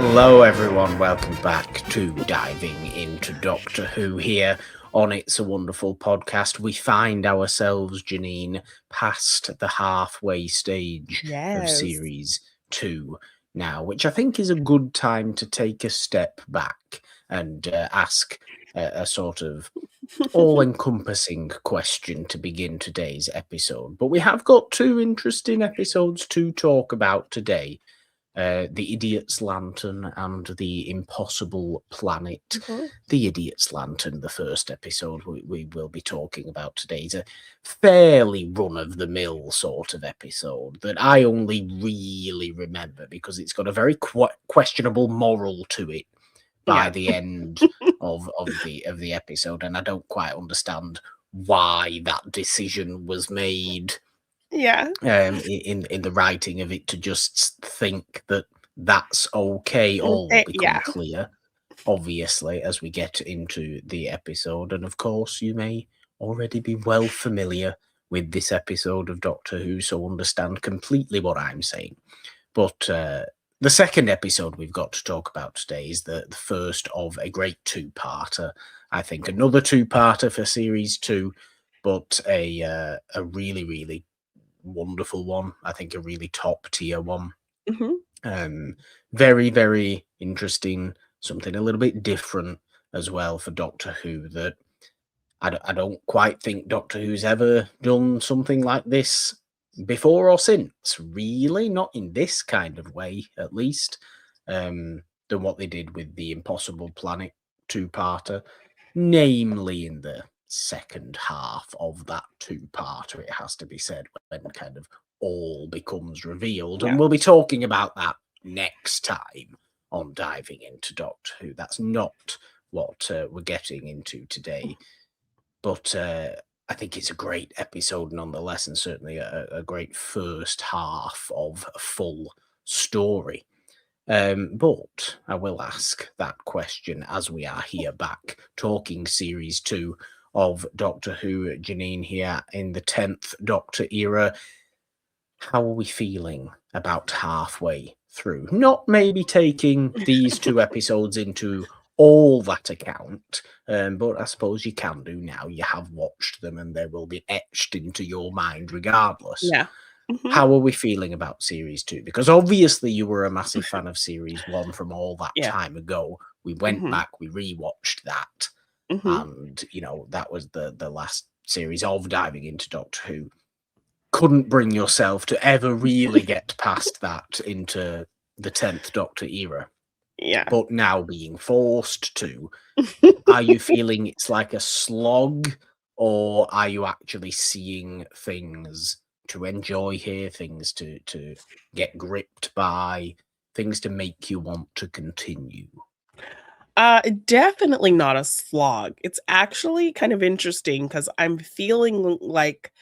Hello everyone, welcome back to Diving into Doctor Who here on It's a Wonderful Podcast. We find ourselves, Jeannine, past the halfway stage of Yes. Series 2 now, which I think is a good time to take a step back and ask a sort of all-encompassing question to begin today's episode. But we have got two interesting episodes to talk about today. The Idiot's Lantern and the Impossible Planet. Mhm. The Idiot's Lantern, the first episode we will be talking about today, is a fairly run-of-the-mill sort of episode that I only really remember because it's got a very questionable moral to it by Yeah. the end of the episode, and I don't quite understand why that decision was made Yeah. in the writing of it to just think that that's okay. All will become Yeah. clear, obviously, as we get into the episode. And of course, you may already be well familiar with this episode of Doctor Who, so understand completely what I'm saying. But the second episode we've got to talk about today is the first of a great two-parter. I think another two-parter for Series 2, but a really, really wonderful one. I think a really top tier one. Mhm. Very, very interesting. Something a little bit different as well for Doctor Who that I don't quite think Doctor Who's ever done something like this before or since. Really, not in this kind of way, at least, than what they did with the Impossible Planet two-parter, namely in the second half of that two-parter, it has to be said, when kind of all becomes revealed. Yeah. And we'll be talking about that next time on Diving into Doctor Who. That's not what we're getting into today. But I think it's a great episode nonetheless, and certainly a great first half of a full story. But I will ask that question as we are here back talking Series 2 of Doctor Who, Jeannine, here in the 10th Doctor era. How are we feeling about halfway through? Not maybe taking these two episodes into all that account, but I suppose you can do now. You have watched them and they will be etched into your mind regardless. Yeah. Mhm. How are we feeling about Series 2? Because obviously you were a massive fan of Series 1 from all that Yeah. time ago. We went Mhm. back, we rewatched that, Mhm. and that was the last series of Diving into Doctor Who. Couldn't bring yourself to ever really get past that into the 10th Doctor era. Yeah. But now being forced to, are you feeling it's like a slog, or are you actually seeing things to enjoy here, things to get gripped by, things to make you want to continue? Definitely not a slog. It's actually kind of interesting because I'm feeling like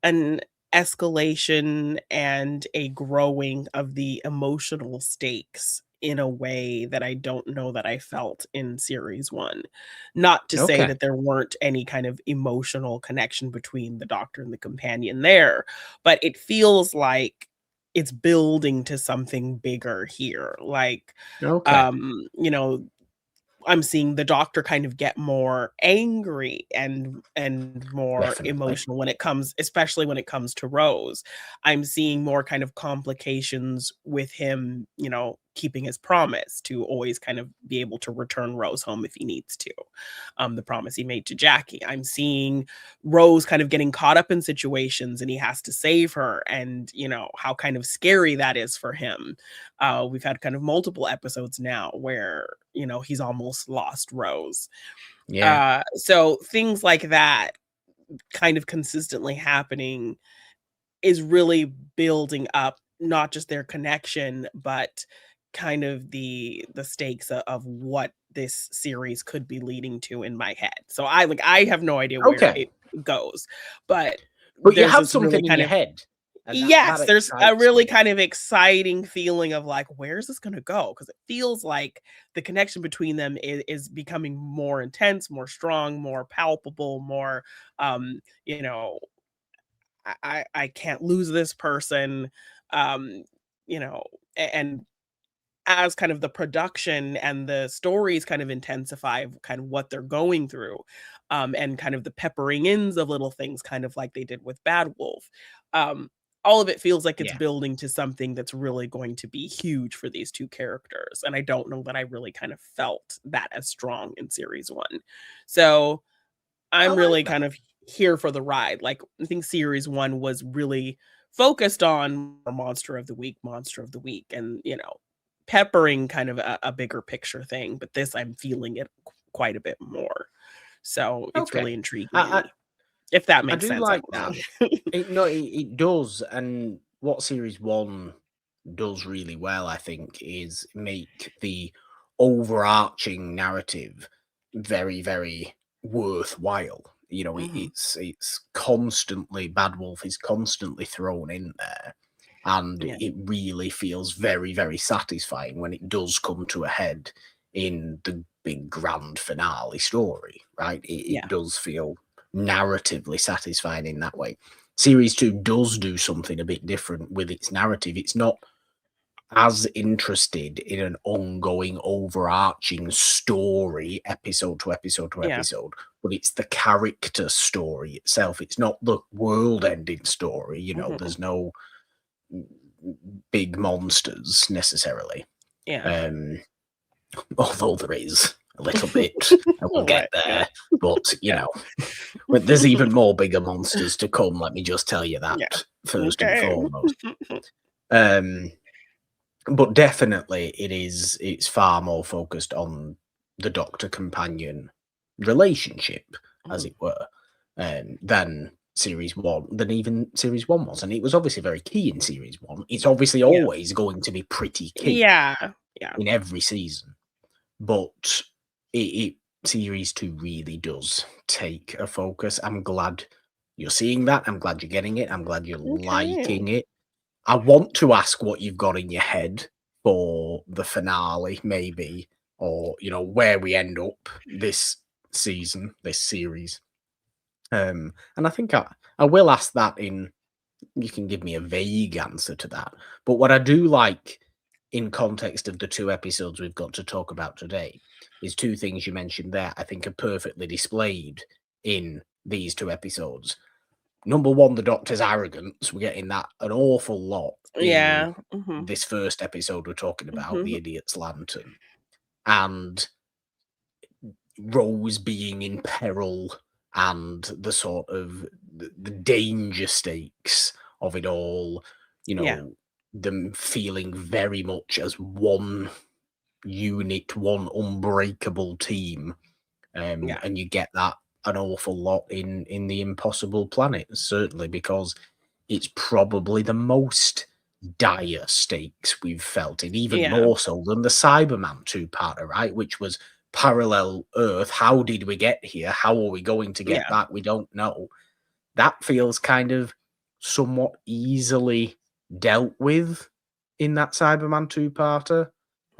an escalation and a growing of the emotional stakes in a way that I don't know that I felt in series 1. Not to say Okay. that there weren't any kind of emotional connection between the Doctor and the companion there, but it feels like it's building to something bigger here. Like, Okay. you know, I'm seeing the Doctor kind of get more angry and more Definitely. emotional when it comes, especially when it comes to Rose. I'm seeing more kind of complications with him, keeping his promise to always kind of be able to return Rose home if he needs to. The promise he made to Jackie. I'm seeing Rose kind of getting caught up in situations and he has to save her, and how kind of scary that is for him. We've had kind of multiple episodes now where he's almost lost Rose. Yeah. So things like that kind of consistently happening is really building up not just their connection, but kind of the stakes of what this series could be leading to in my head. So I have no idea where Okay. it goes, but But you there's have this really something in kind your of, head, and that yes, there's a excites really me. kind of exciting feeling of like, where's this gonna go? Because it feels like the connection between them is becoming more intense, more strong, more palpable, more, um, you know, I can't lose this person, um, you know, and as kind of the production and the stories kind of intensify kind of what they're going through, and kind of the peppering ins of little things, kind of like they did with Bad Wolf, um, all of it feels like it's Yeah. building to something that's really going to be huge for these two characters. And I don't know that I really kind of felt that as strong in series one. So I I'm like really that. kind of here for the ride. Like, I think series 1 was really focused on monster of the week, and, peppering kind of a bigger picture thing, but this, I'm feeling it quite a bit more. So, it's really Okay. intriguing I me, if that I makes do sense, I like don't that. know. It does, and what series one does really well, I think, is make the overarching narrative very, very worthwhile. Mhm. It's constantly Bad Wolf is constantly thrown in there, and Yeah, it really feels very, very satisfying when it does come to a head in the big grand finale story, right? It yeah, does feel narratively satisfying in that way. Series two does do something a bit different with its narrative. It's not as interested in an ongoing, overarching story, episode to episode to yeah. episode, but it's the character story itself. It's not the world ending story. Mhm. There's no big monsters necessarily. Yeah. Um, although there is a little bit, and we'll get What? Yeah, there. But yeah. but there's even more bigger monsters to come. Let me just tell you that Yeah, first and okay. foremost. Um, but definitely, it's far more focused on the Doctor companion relationship, as Mhm. it were, than than even series one was, and it was obviously very key in series one. It's obviously Yeah. always going to be pretty key Yeah, yeah, in every season. But it series two really does take a focus. I'm glad you're seeing that. I'm glad you're getting it. I'm glad you're okay. liking it. I want to ask what you've got in your head for the finale, maybe, or where we end up this season, this series. And I think I will ask that in you can give me a vague answer to that. But what I do like in context of the two episodes we've got to talk about today is two things you mentioned there I think are perfectly displayed in these two episodes. Number one, the Doctor's arrogance. We're getting that an awful lot in Yeah, mhm, this first episode we're talking about, the mhm, Idiot's Lantern. And Rose being in peril and the sort of the danger stakes of it all, yeah, them feeling very much as one unit, one unbreakable team. yeah, And you get that an awful lot in the Impossible Planet, certainly because it's probably the most dire stakes we've felt in, even yeah, more so than the Cyberman two-parter, right? Which was parallel Earth. How did we get here? How are we going to get yeah, back? We don't know. That feels kind of somewhat easily dealt with in that Cyberman two-parter.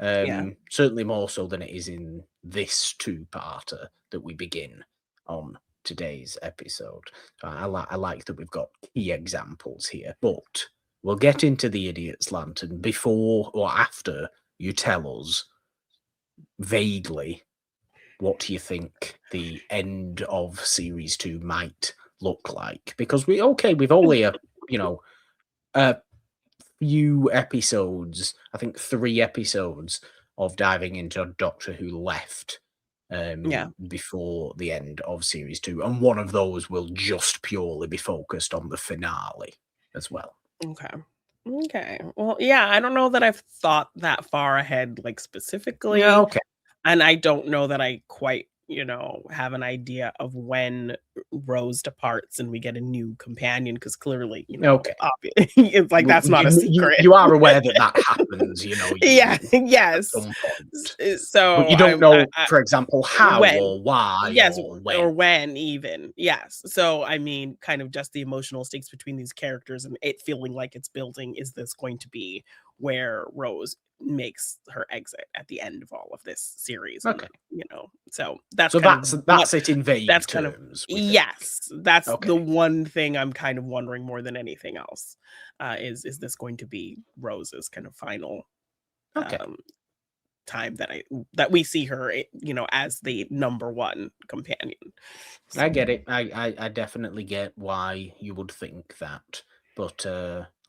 yeah, Certainly more so than it is in this two-parter that we begin on today's episode. So I like that we've got key examples here, but we'll get into the Idiot's Lantern before or after you tell us vaguely what you think the end of series two might look like. Because we've only a few episodes, I think 3 episodes of diving into Doctor Who left yeah, before the end of series two, and one of those will just purely be focused on the finale as well. okay. Okay, well, yeah, I don't know that I've thought that far ahead, like, Yeah, specifically. okay, And I don't know that I quite, have an idea of when Rose departs and we get a new companion, because clearly, okay. it's like that's not a secret. You are aware that that happens, Yeah, at yes. some point, but So you don't I know, for example, how when. or why Yes, or when. or when even. Yes. So, I mean, kind of just the emotional stakes between these characters and it feeling like it's building. Is this going to be where Rose makes her exit at the end of all of this series? And, Okay. so that's So kind of what that's it in vague that's kind of terms, we think. yes, that's Okay. the one thing I'm kind of wondering more than anything else. Is this going to be Rose's kind of final Okay. time that we see her, as the number one companion. So, I get it. I definitely get why you would think that. But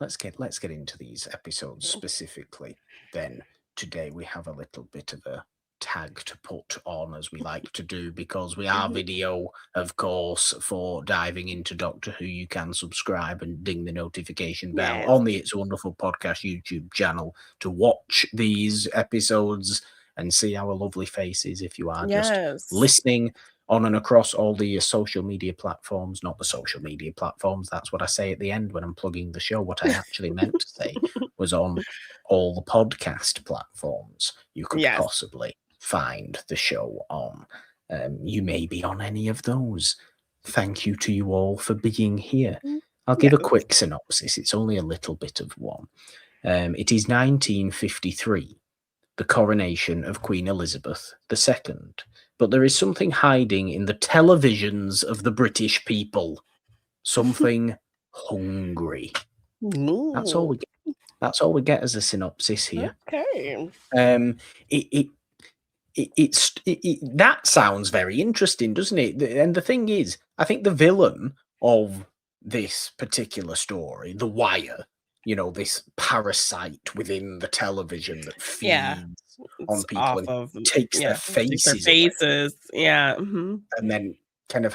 let's get into these episodes specifically. Then today we have a little bit of a tag to put on, as we like to do, because we are mhm. video, of course, for diving into Doctor Who. You can subscribe and ding the notification bell Yes. on the It's a Wonderful Podcast YouTube channel to watch these episodes and see our lovely faces. If you are just Yes. listening on and across all the social media platforms, not the social media platforms, that's what I say at the end when I'm plugging the show. What I actually meant to say was on all the podcast platforms you could Yes. possibly find the show on. You may be on any of those. Thank you to you all for being here. I'll give a Yes. quick synopsis. It's only a little bit of one. It is 1953, the coronation of Queen Elizabeth II. But there is something hiding in the televisions of the British people. Something hungry. That's all Ooh, we get. That's all we get as a synopsis here. okay. That sounds very interesting, doesn't it? And the thing is, I think the villain of this particular story, the Wire, this parasite within the television that Yeah. feeds It's on people off and of takes their takes their faces away, faces. Yeah. and then kind of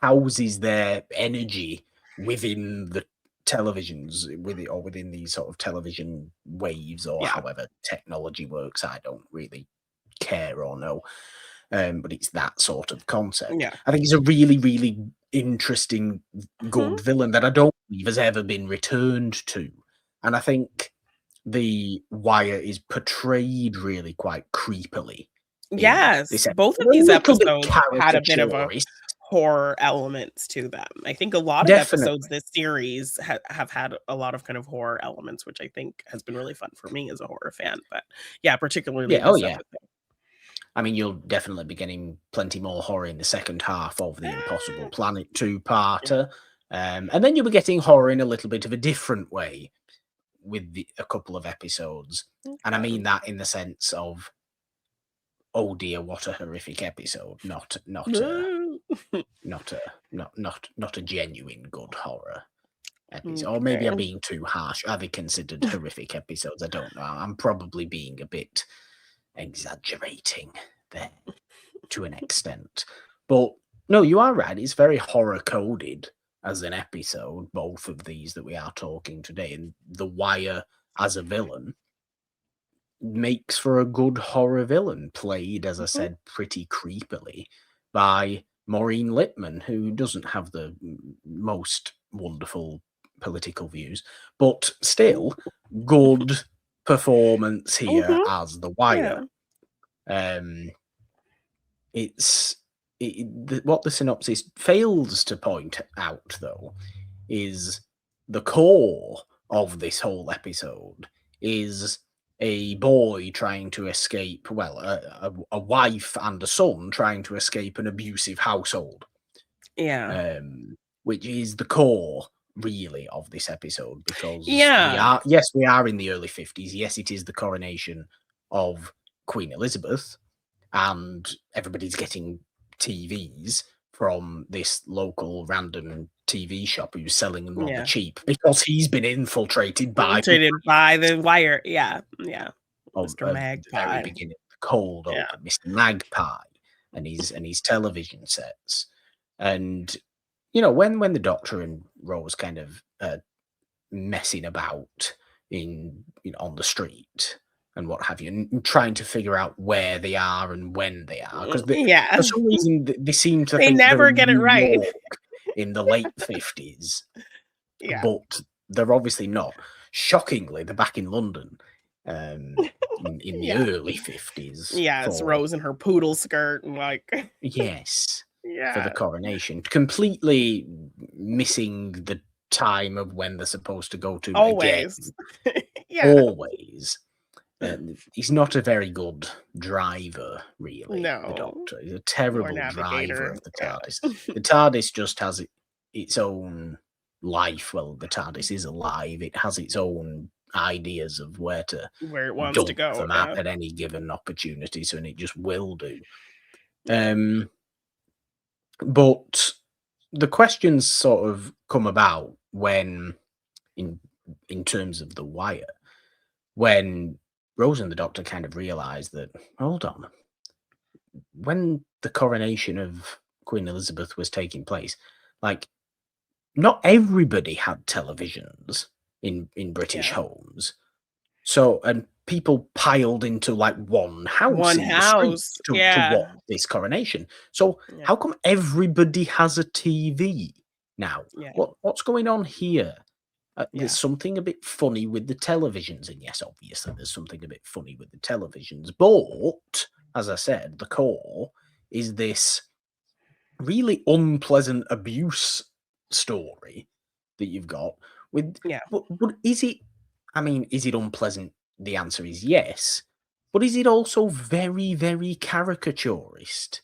houses their energy within the televisions, within these sort of television waves, or Yeah. however technology works. I don't really care or know, but it's that sort of concept. Yeah. I think he's a really, really interesting, Mhm. good villain that I don't believe has ever been returned to, and I think the Wire is portrayed really quite creepily in Yes, this both of episode. A these little bit episodes had a bit of a caricaturist, horror elements to them. I think a lot of episodes definitely. this series have had a lot of kind of horror elements, which I think has been really fun for me as a horror fan. But yeah, particularly Yeah, oh this yeah. episode. I mean, you'll definitely be getting plenty more horror in the second half of the Impossible Ah, Planet two-parter, and then you'll be getting horror in a little bit of a different way with a couple of episodes, and I mean okay. that in the sense of, oh dear, what a horrific episode, not a not a genuine good horror episode. Or maybe I'm Okay. being too harsh. Are they considered horrific episodes? I don't know. I'm probably being a bit exaggerating there to an extent. But no, you are right. It's very horror coded as an episode, both of these that we are talking today. And The Wire as a villain makes for a good horror villain, played, as I Mhm. said, pretty creepily by Maureen Lipman, who doesn't have the most wonderful political views, but still good performance here Mhm. as the Yeah. Wire. Um, what the synopsis fails to point out, though, is the core of this whole episode is a boy trying to escape, well, a wife and a son trying to escape an abusive household, Yeah. um, which is the core, really, of this episode, because Yeah. we are in the early 50s. Yes, it is the coronation of Queen Elizabeth, and everybody's getting TVs from this local random TV shop who's selling them on the Yeah. cheap because he's been infiltrated by Traded by the Wire. Yeah. Yeah. Mr. of the very Magpie. beginning, the cold Yeah. open, Mr. Magpie and his television sets. And when the Doctor and Rose kind of messing about on the street and what have you, and trying to figure out where they are and when they are, because for Yeah. some reason they seem to They think they're never in get it New right. York in the late 50s, Yeah. but they're obviously not. Shockingly, they're back in London, in the Yeah. early 50s Yeah, it's for, Rose in her poodle skirt and yes, for the yeah. coronation, completely missing the time of when they're supposed to go to again. Always. Yeah. Always. He's not a very good driver, really, the No. Doctor. He's a Or terrible driver navigator. of the Yeah. TARDIS. The TARDIS just has its own life. Well, the TARDIS is alive. It has its own ideas of where to Where it wants to dump go, them yeah. at any given opportunity, so and it just will do. Yeah. But the questions sort of come about when, in terms of the Wire, when Rose and the Doctor kind of realise that, hold on, when the coronation of Queen Elizabeth was taking place, like, not everybody had televisions in British Yeah. homes. So, and people piled into like one house One in the street house, to yeah. watch this coronation. So, Yeah, how come everybody has a TV now? yeah, What's going on here? There's yeah, something a bit funny with the televisions, and yes, obviously, there's something a bit funny with the televisions. But as I said, the core is this really unpleasant abuse story that you've got with. yeah. But is it, I mean, is it unpleasant? The answer is yes. But is it also very, very caricaturist?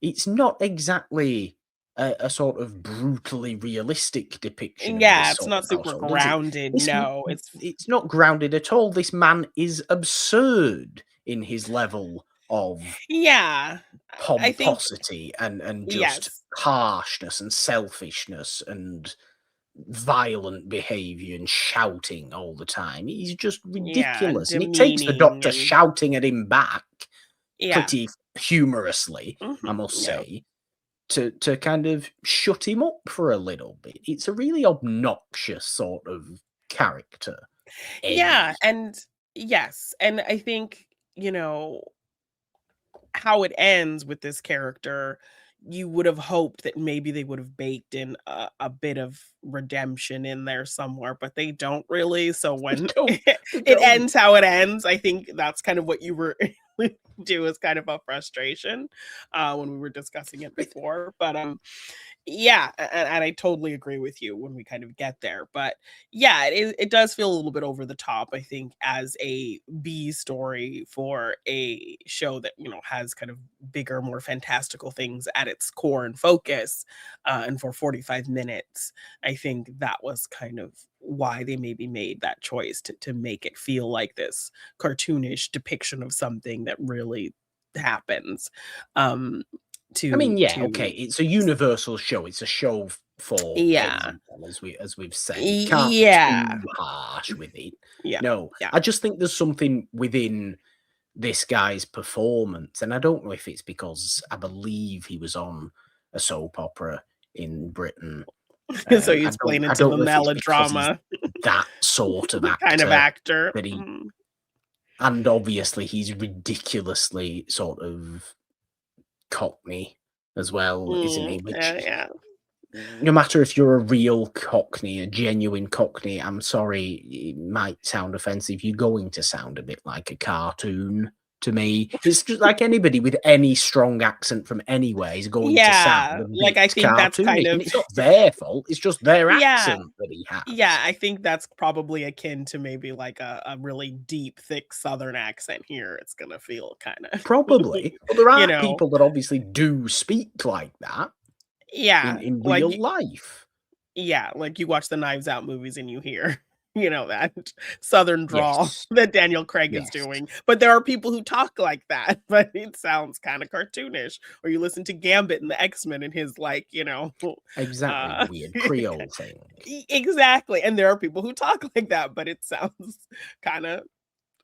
It's not exactly a sort of brutally realistic depiction of this Yeah, it's sort not of super household, is it? grounded, This no, it's not grounded at all. This man is absurd in his level of yeah, I think pomposity and just yes, harshness and selfishness and violent behavior and shouting all the time. He's just yeah, and ridiculous. And it takes the demeaning Doctor and shouting at him back yeah, pretty humorously, I mhm, must yeah. say, to kind of shut him up for a little bit. It's a really obnoxious sort of character, Yeah, Eddie. and yes, and I think, how it ends with this character, you would have hoped that maybe they would have baked in a bit of redemption in there somewhere, but they don't really. So They when don't. it They don't. ends how it ends, I think that's kind of what you were do as kind of a frustration when we were discussing it before. But yeah, and I totally agree with you when we kind of get there. But yeah, it does feel a little bit over the top, I think, as a B story for a show that, has kind of bigger, more fantastical things at its core and focus. And for 45 minutes, I think that was kind of why they maybe made that choice to make it feel like this cartoonish depiction of something that really happens. Um, I mean, yeah, okay, to it's a universal show. It's a show for yeah. everyone, as we've said. You can't be Yeah. too harsh with it. Yeah. No, Yeah. I just think there's something within this guy's performance, and I don't know if it's because I believe he was on a soap opera in Britain. So I he's don't playing I into don't the know if it's because he's melodrama that sort of kind of actor actor. that he, Mhm. and obviously he's ridiculously sort of cockney as well, isn't he? Which, Yeah, yeah. no matter if you're a real cockney, a genuine cockney, I'm sorry, it might sound offensive. You're going to sound a bit like a cartoon to me. It's just like anybody with any strong accent from anywhere is going to sound Yeah, a like, bit I think that's cartoonish. kind And of it's not their fault, it's just their yeah, accent that he yeah, has. I think that's probably akin to maybe, like, a really deep, thick Southern accent here. It's gonna feel kinda Probably. But there you are know? people that obviously do speak like that Yeah, in like, real life. yeah, like you watch the Knives Out movies and you hear, that southern drawl Yes. that Daniel Craig is Yes. doing, but there are people who talk like that, but it sounds kinda cartoonish, or you listen to Gambit and the X-Men and his, like, Exactly, the uh, weird Creole thing. exactly, and there are people who talk like that, but it sounds kinda,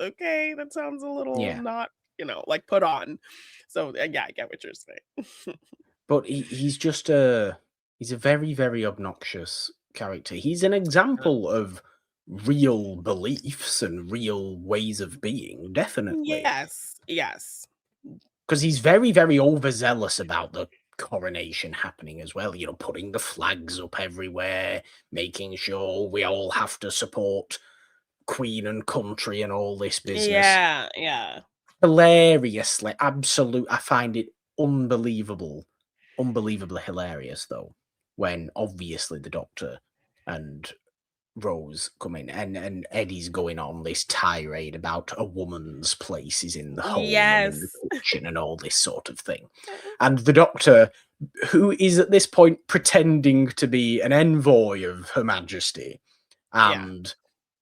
"Okay, that sounds a little Yeah. not," like, put on. So, yeah, I get what you're saying. But he's a very, very obnoxious character. He's an example of real beliefs and real ways of being, definitely. Yes, yes. Because he's very, very overzealous about the coronation happening as well, putting the flags up everywhere, making sure we all have to support Queen and country and all this business. Yeah, yeah. Hilariously, absolute. I find it unbelievably hilarious though, when obviously the Doctor and Rose come in, and Eddie's going on this tirade about a woman's place is in the home and in the Yes. kitchen and all this sort of thing. And the Doctor, who is at this point pretending to be an envoy of Her Majesty, Yeah. and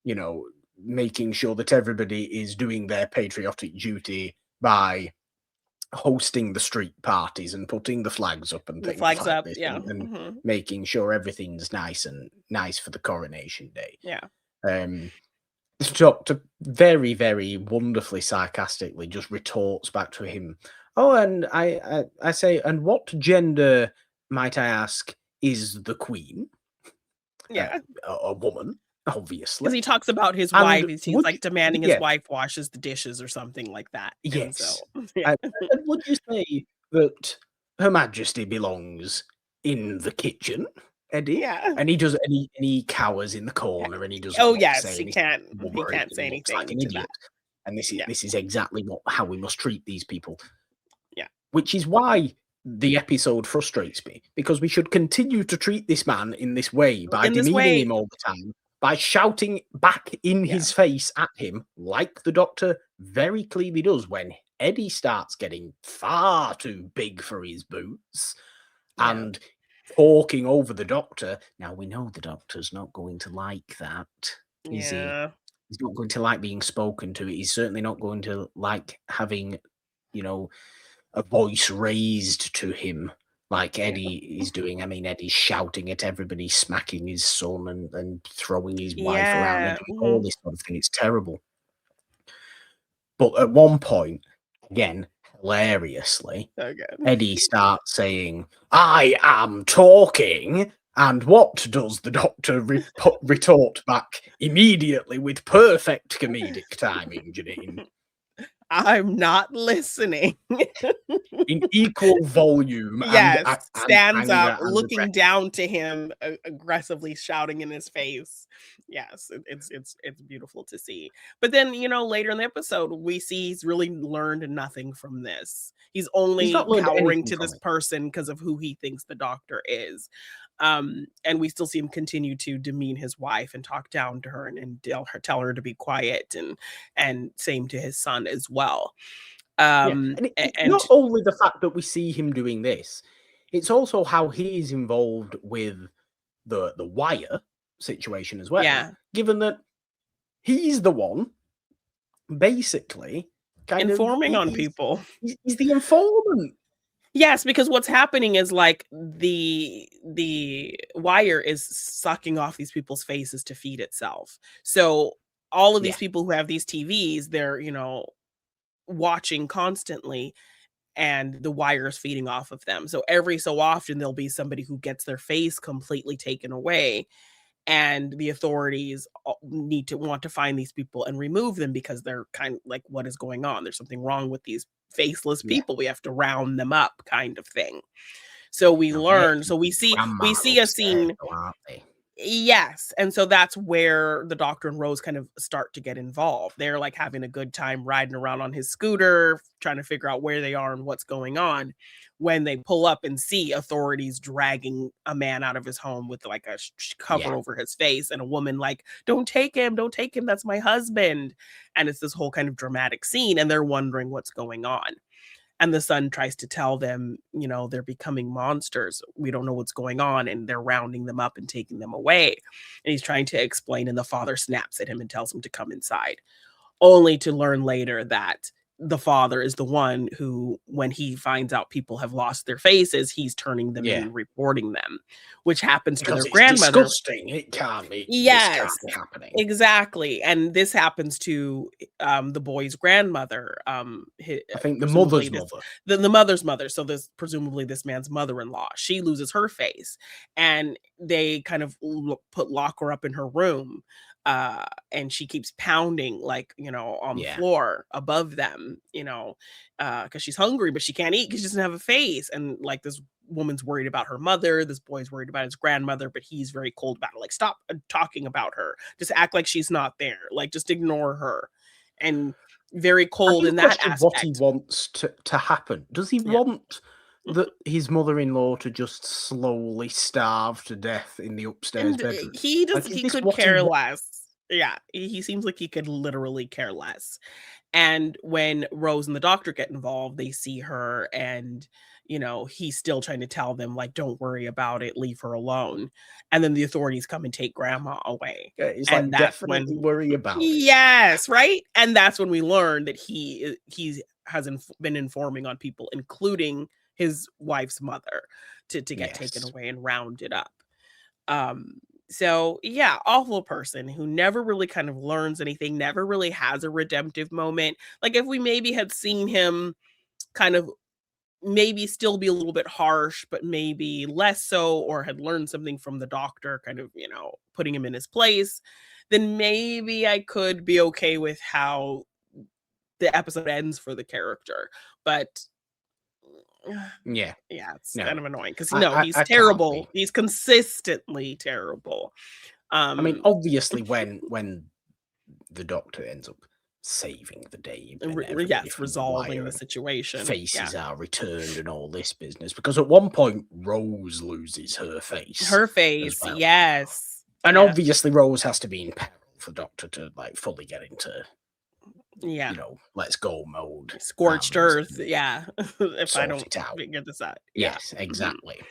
you know making sure that everybody is doing their patriotic duty by hosting the street parties and putting the flags up and The things flags like up, this, yeah. and Mhm. making sure everything's nice for the coronation day. Yeah. Um, the doctor very, very wonderfully sarcastically just retorts back to him. Oh, and I say, and what gender, might I ask, is the queen? Uh, Yeah. a woman, 'Cause obviously. he talks about his And wife, he's, would you, like, demanding his yeah, wife washes the dishes or something like that, and yes. so yeah. And, and would you say that Her Majesty belongs in the kitchen, Eddie? Yeah. And he cowers in the Yeah. corner and he doesn't Oh, want to yes, say he anything can't he womerish can't say and looks like anything an to that. idiot. And this is Yeah, this is exactly how we must treat these people. yeah. Which is why the episode frustrates me, because we should continue to treat this man in this way by In this demeaning way, him all the time, by shouting back in yeah, his face at him, like the Doctor very clearly does when Eddie starts getting far too big for his boots yeah, and talking over the Doctor. Now, we know the Doctor's not going to like that, is he? yeah, He's not going to like being spoken to. He's certainly not going to like having, you know, a voice raised to him like yeah. Eddie is doing. I mean, Eddie's shouting at everybody, smacking his son and throwing his wife around and Yeah, doing all mhm. this sort of thing. It's terrible. But at one point, again, hilariously, So good. Eddie starts saying, I am talking. And what does the Doctor retort back immediately with perfect comedic timing, Jeannine? I'm not listening. In equal volume Yes, and stands up, anger and looking aggression. down to him, aggressively shouting in his face. Yes, it's beautiful to see. But then, later in the episode, we see he's really learned nothing from this. He's He's only not learned cowering anything to from this it. person because of who he thinks the doctor is. And we still see him continue to demean his wife and talk down to her and tell her to be quiet, and same to his son as well. Yeah, and it's And not only the fact that we see him doing this, it's also how he's involved with the wire situation as well, yeah, given that he's the one basically kind of informing on people. he's the informant. Yes, because what's happening is, like, the wire is sucking off these people's faces to feed itself. So, all of these Yeah, people who have these TVs, they're, watching constantly, and the wire is feeding off of them. So, every so often, there'll be somebody who gets their face completely taken away, and the authorities want to find these people and remove them because they're kind of like, what is going on? There's something wrong with these faceless yeah. people. We have to round them up, kind of thing. So we Now they're learn, so we keeping see grandma we see a upstairs, scene. though, aren't they? Yes, and so that's where the Doctor and Rose kind of start to get involved. They're, like, having a good time riding around on his scooter, trying to figure out where they are and what's going on, when they pull up and see authorities dragging a man out of his home with, like, a Yeah, cover over his face, and a woman like, don't take him, that's my husband," and it's this whole kind of dramatic scene, and they're wondering what's going on. And the son tries to tell them, they're becoming monsters. We don't know what's going on, and they're rounding them up and taking them away. And he's trying to explain, and the father snaps at him and tells him to come inside, only to learn later that the father is the one who, when he finds out people have lost their faces, he's turning them in yeah. and reporting them, which happens to Because their it's grandmother. disgusting. It can't be. This can't Yes, be happening. exactly, and this happens to, the boy's grandmother, I think the presumably mother's this mother. the mother's mother, so this presumably this man's mother-in-law. She loses her face, and they kind of lock her up in her room, and she keeps pounding, like, on the Yeah, floor above them, because she's hungry, but she can't eat because she doesn't have a face, and, like, this woman's worried about her mother, this boy's worried about his grandmother, but he's very cold about it. Like, stop talking about her. Just act like she's not there. Like, just ignore her. And very I cold do in that question what he aspect. wants to happen. Does he Yeah. want his mother-in-law to just slowly starve to death in the upstairs And bedroom? he Like, is he this could what he care wants? less. Yeah, he seems like he could literally care less. And when Rose and the doctor get involved, they see her and, he's still trying to tell them, like, don't worry about it, leave her alone. And then the authorities come and take grandma away. Yeah, it's And like, that's definitely when worry about it. yes, right? And that's when we learn that he has been informing on people, including his wife's mother, to get taken Yes. away and rounded up. Um, so yeah, awful person who never really kind of learns anything, never really has a redemptive moment. Like if we maybe had seen him kind of maybe still be a little bit harsh, but maybe less so, or had learned something from the doctor, kind of, putting him in his place, then maybe I could be okay with how the episode ends for the character. But Yeah. yeah, it's kind No. of annoying because I he's I can't be. terrible. He's consistently terrible. I mean, Um, obviously, when the doctor ends up saving the day and everybody yes, from the resolving wire the and situation. Yeah. faces are returned and all this business, because at one point Rose loses her face Her as face, well. yes. And Yeah. obviously Rose has to be in peril for Doctor to like fully get into, Yeah. let's go mode Scorched and earth, yeah. If I sort don't it out. figure this out. Yeah. Yes, Mhm. exactly.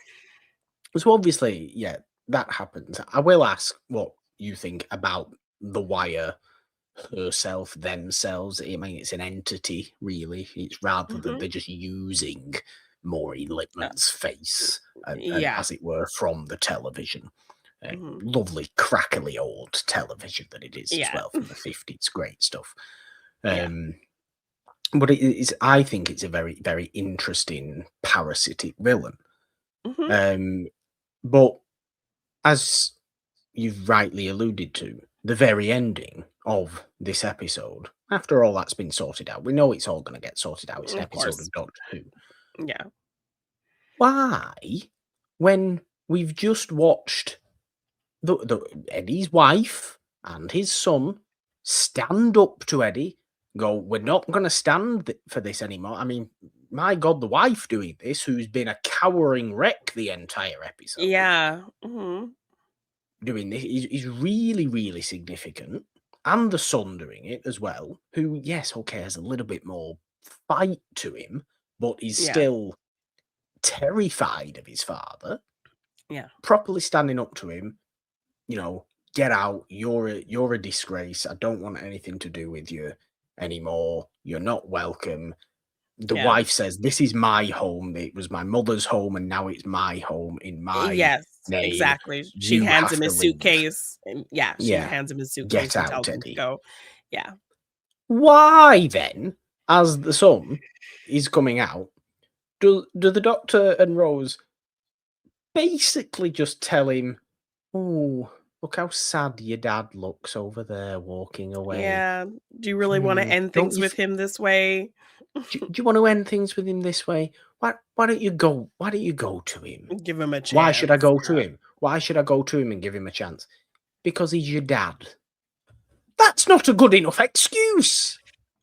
So obviously, yeah, that happens. I will ask what you think about the wire herself, themselves. I mean, it's an entity, really. It's rather than Mhm. they're just using Maureen Lipman's face, and Yeah. as it were, from the television. Mhm. Lovely, crackly old television that it is as Yeah. well from the 50s. Great stuff. Yeah. Um, but it is, I think it's a very, very interesting parasitic villain. Mhm. Um, but as you've rightly alluded to, the very ending of this episode, after all that's been sorted out, we know it's all going to get sorted out. It's an Of episode course. of Doctor Who. Yeah. Why, when we've just watched the Eddie's wife and his son stand up to Eddie, go, we're not going to stand for this anymore. I mean, my God, the wife doing this, who's been a cowering wreck the entire episode, Yeah. Mhm. doing this is really, really significant. And the son doing it as well, who, yes, okay, has a little bit more fight to him, but is Yeah. still terrified of his father, Yeah. properly standing up to him, get out, you're a disgrace. I don't want anything to do with you anymore. You're not welcome. The Yeah. wife says, this is my home. It was my mother's home, and now it's my home in my Yes, name. exactly. She You hands have him to his leave. suitcase and yeah, she Yeah, hands him his get suitcase and out, tells him to Eddie. go. Yeah. Why then, as the son is coming out, do the doctor and Rose basically just tell him, "Oh, look how sad your dad looks over there walking away. Yeah. Do you really wanna end Don't things you with him this way? do you want to end things with him this way? Why don't you go? Why don't you go to him? Give him a Why should I chance. go to him? Why should I go to him and give him a chance? Because he's your dad. That's not a good enough excuse.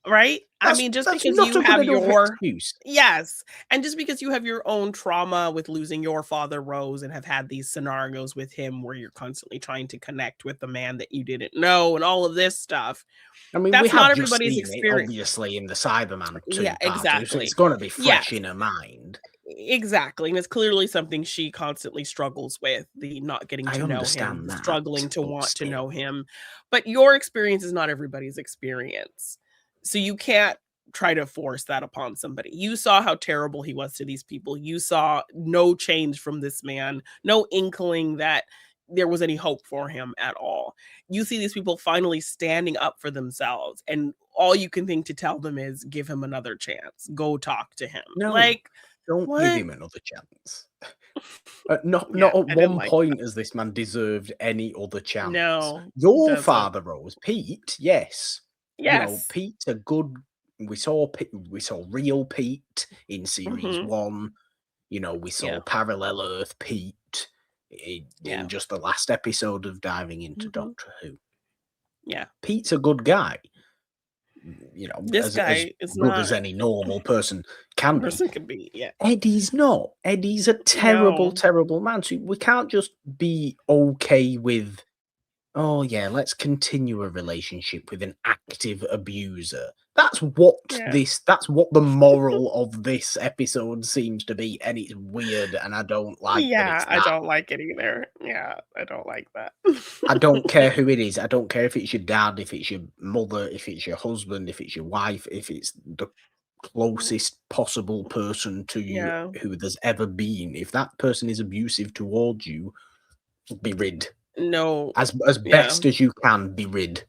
Right? I That's mean, just that's because not you a good have enough your excuse. yes, and just because you have your own trauma with losing your father, Rose, and have had these scenarios with him where you're constantly trying to connect with the man that you didn't know and all of this stuff, I mean, we that's not have just everybody's seen it, experience. obviously, in the Cyberman Yeah, 2 part 2, so it's exactly. gonna be fresh Yes. in her mind. Exactly, and it's clearly something she constantly struggles with, the not getting I to know him, understand the that, struggling to but want to know still. him, but your experience is not everybody's experience. So you can't try to force that upon somebody. You saw how terrible he was to these people. You saw no change from this man, no inkling that there was any hope for him at all. You see these people finally standing up for themselves, and all you can think to tell them is give him another chance. Go talk to him. No, Like, don't give what? him another chance. Not Yeah, at I didn't one like point has this man deserved any other chance. no, Your doesn't. father, Rose, Pete, yes. Yes. Pete's a good. We saw real Pete in series Mhm. 1. We Yeah, saw Parallel Earth Pete in yeah. just the last episode of Diving into Mhm. Doctor Who. Yeah. Pete's a good guy, This as guy is good as not any normal person can be. person could be, yeah. Eddie's not. Eddie's a terrible, No. terrible man. So we can't just be okay with oh yeah, let's continue a relationship with an active abuser. That's what Yeah. that's what the moral of this episode seems to be, and it's weird, and I don't like that Yeah, it's I that. don't like it either. Yeah, I don't like that. I don't care who it is. I don't care if it's your dad, if it's your mother, if it's your husband, if it's your wife, if it's the closest possible person to you Yeah. who there's ever been. If that person is abusive towards you, be rid. No. As Yeah. best as you can, be rid. Yeah.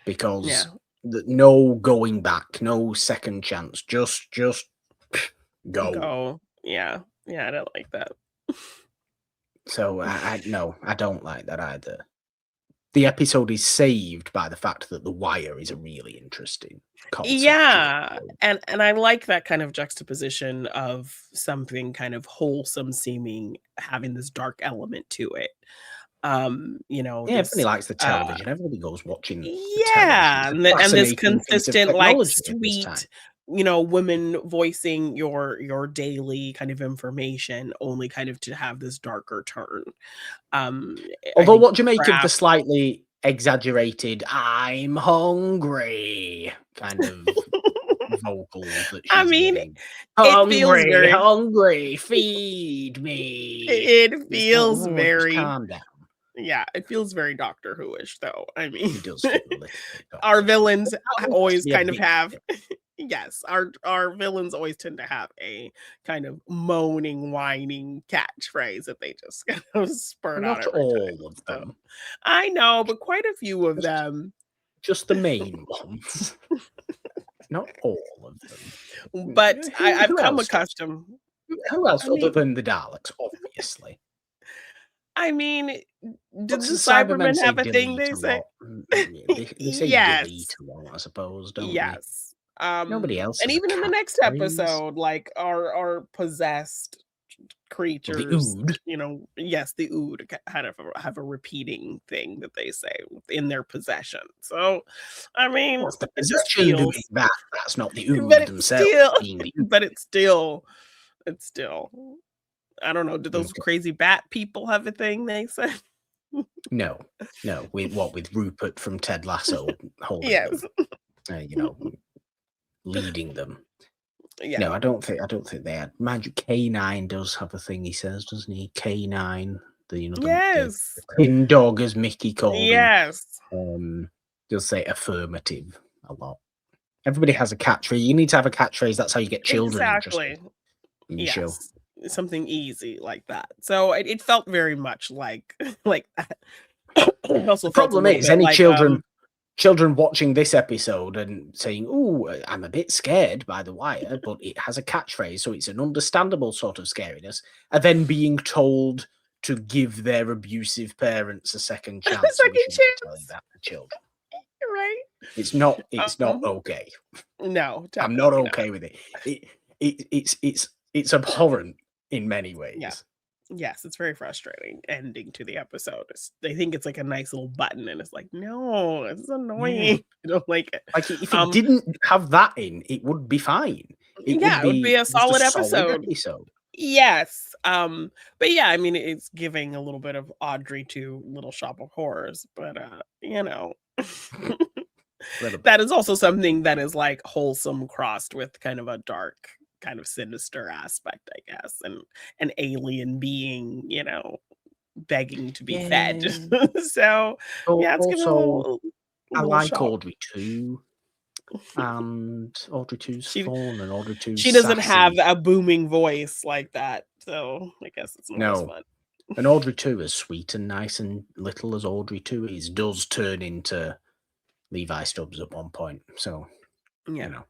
Because no going back, no second chance. Just go. Go. Yeah. Yeah, I don't like that. So I no, I don't like that either. The episode is saved by the fact that The Wire is a really interesting concept to Yeah, explore. and I like that kind of juxtaposition of something kind of wholesome seeming, having this dark element to it. Yeah, everybody This likes the television. Everybody goes watching the television. yeah, It's a and this fascinating piece of consistent, like, technology at this time. sweet, woman voicing your daily kind of information only kind of to have this darker turn. I Although, think what do you make of the craft slightly exaggerated "I'm hungry" kind of vocals that I she's mean, giving? it feels "Hungry, very hungry, feed me." it It's like, feels "Oh, just very calm down." yeah, it feels very Doctor Who-ish though. I mean, It does feel a little bit our Doctor Who. villains But that one has to always be a kind of bit have thick. yes, our villains always tend to have a kind of moaning, whining catchphrase that they just kind of spurt out Not every all time. of So them, I know, but quite a few of just them. just the main ones, not all of them. But I've Who come else does? accustomed. Who else I other mean, than the Daleks, obviously? I mean, did What's the the Cybermen Cybermen say have a thing delete they a say? lot? They say delete Yes. a lot, I suppose, don't they? Yes. Nobody else And has a even in the next catchphrase. episode, like our possessed Well, the creatures, Ood. yes, the Ood have a repeating thing that they say in their possession. So, I mean, What's the it just possession doing feels, that? That's not the but Ood it's themselves still, being the Ood. but it's still. I don't know. Do those Okay. crazy bat people have a thing they say? No, no. With Rupert from Ted Lasso holding Yes. them, leading them. Yeah. No, I don't think they had. Mind you, K9 does have a thing he says, doesn't he? K9, the Yes. tin dog, as Mickey called him, Yes. um, does say affirmative a lot. Everybody has a catchphrase. You need to have a catchphrase. That's how you get children interested Exactly. in your show. Yes, something easy like that. So it felt very much like like that. It The also felt a problem little is, bit any like, children watching this episode and saying, "Oh, I'm a bit scared by The Wire," but it has a catchphrase, so it's an understandable sort of scariness, are then being told to give their abusive parents a second chance. We second shouldn't be telling chance, that to children. right? It's not okay. No, I'm not definitely not. okay with it. It's abhorrent in many Yeah. ways. Yes, it's very frustrating ending to the episode. They think it's like a nice little button, and it's like, no, it's Yeah. annoying. I don't like it. Like, if it Um, didn't have that in, it would be fine. It would yeah, it would be be a just a solid solid episode. episode. Yes. But yeah, I mean, it's giving a little bit of Audrey to Little Shop of Horrors, but A little bit. that is also something that is like wholesome crossed with kind of a dark, kind of sinister aspect, I guess, and an alien being, begging to be fed. Yeah. So yeah, it's giving Also, a I little like shock. Audrey 2, and Audrey 2's She fun, and Audrey 2's she doesn't have sassy. a booming voice like that, so I guess it's not as No, fun. and Audrey 2, as sweet and nice and little as Audrey 2 is, does turn into Levi Stubbs at one point, so, you Yeah. know,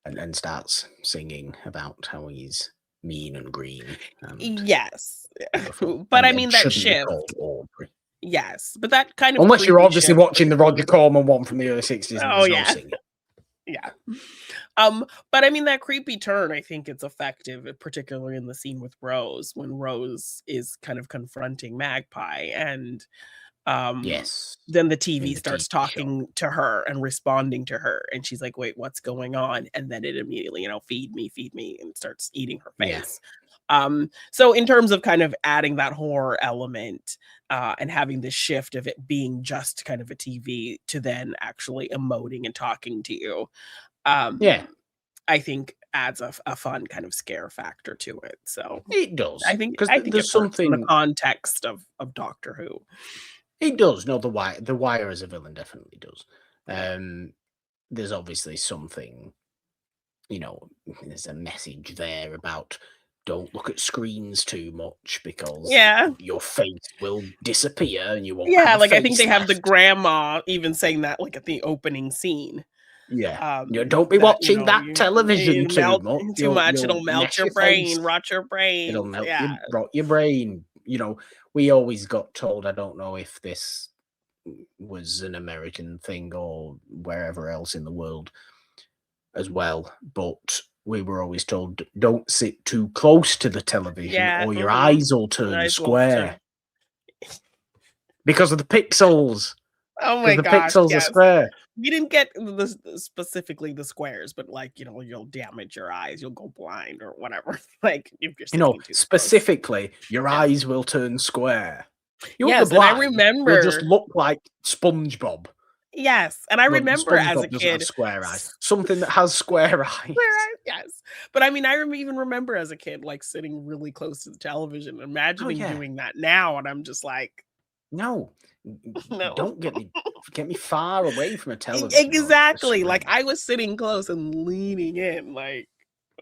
and starts singing about how he's mean and green and Yes. wonderful, But I and mean, that shouldn't be shift. called Audrey. Yes, but that kind of Unless you're creepy obviously shift was watching the Roger Corman one from the early '60s and oh, there's no yeah. singing. Yeah. But I mean, that creepy turn, I think it's effective, particularly in the scene with Rose, when Rose is kind of confronting Magpie, and Yes. Then the In TV the starts TV show. talking to her and responding to her, and she's like, "Wait, what's going on?" And then it immediately, feed me, and starts eating her Yeah. face. So in terms of kind of adding that horror element, and having the shift of it being just kind of a TV to then actually emoting and talking to you, Yeah. I think adds a fun kind of scare factor to it. So It I does. think Because I think it there's works in the something. context of Doctor Who. It does. No, the Wire as a villain definitely does. Yeah. There's obviously something, there's a message there about don't look at screens too much because Yeah. your face will disappear and you won't have Yeah, a like, I think face they have the left. grandma even saying that, like, at the opening scene, Yeah. Don't be that, watching that television you too melt much. too much, You'll it'll melt mess your your face. brain, rot your It'll brains, melt yeah. rot your brain. We always got told, I don't know if this was an American thing or wherever else in the world as well, but we were always told don't sit too close to the television Yeah, or your eyes will your turn eyes will square turn. because of the pixels. Oh Because my the gosh, pixels are yes. square. We didn't get specifically the squares, but, like, you'll damage your eyes, you'll go blind or whatever, like, if you're sitting too close. Specifically, your Yeah. eyes will turn square. You won't be Yes, and I blind. You'll just remember look like SpongeBob. yes, and I Well, remember as a SpongeBob doesn't have kid square eyes. Something that has square Where eyes. I yes. But I mean, I even remember as a kid, like, sitting really close to the television, Oh imagining yeah. doing that now, and I'm just like, No. "No." Don't get me far away from a television or a Exactly, like, screen. I was sitting close and leaning in, like,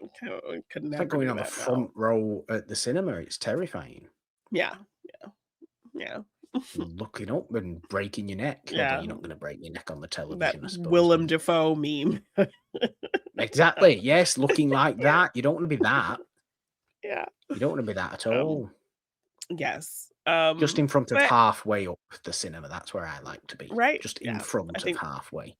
I could It's like never going do on the that now. front row at the cinema. It's terrifying. Yeah, yeah, Looking up and breaking your neck. Although yeah, you're not going to break your neck on the that television, I suppose. Willem Dafoe meme. Exactly. Yes, looking like that. You don't want to be that. Yeah, You don't want to be that at um, all. yes, Just in front of but halfway up the cinema. That's where I like to be. right, Just in yeah, I front of think halfway.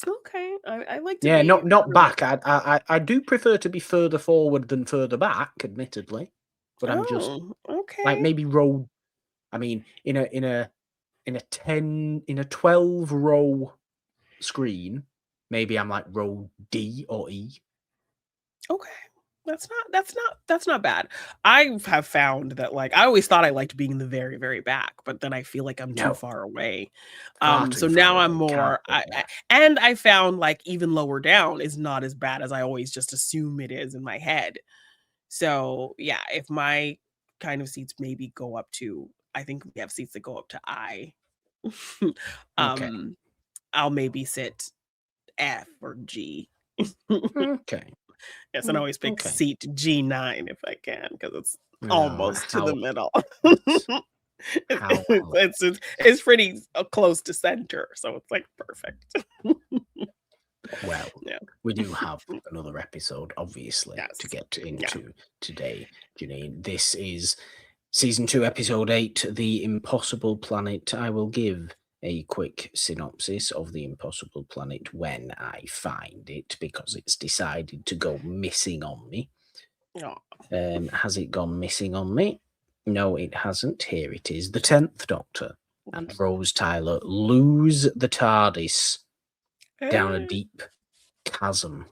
okay, I like to Yeah, be not really back. I do prefer to be further forward than further back, admittedly. But I'm just oh, like okay. maybe row. I mean, in a 12 row screen, maybe I'm like row D or E. Okay. That's not bad. I have found that, like, I always thought I liked being in the very, very back, but then I feel like I'm too No, far away. far So too far now I'm away. Can't more go there. and I found, like, even lower down is not as bad as I always just assume it is in my head. So, yeah, if my kind of seats maybe go up to I think we have seats that go up to I, Okay. um, I'll maybe sit F or G. Okay. Yes, and I always pick Okay. seat G9 if I can because it's Oh, almost to how the middle. polite. How polite. It's pretty, close to center, so it's, like, perfect. Well, Yeah. we do have another episode, obviously, to Yes. get Yeah. into today, Jeannine. This is season 2, episode 8, The Impossible Planet. I will give a quick synopsis of The Impossible Planet when I find it, because it's decided to go missing on me. Aw. Has it gone missing on me? No, it hasn't. Here it is. The 10th Doctor and Rose Tyler lose the TARDIS down a deep chasm,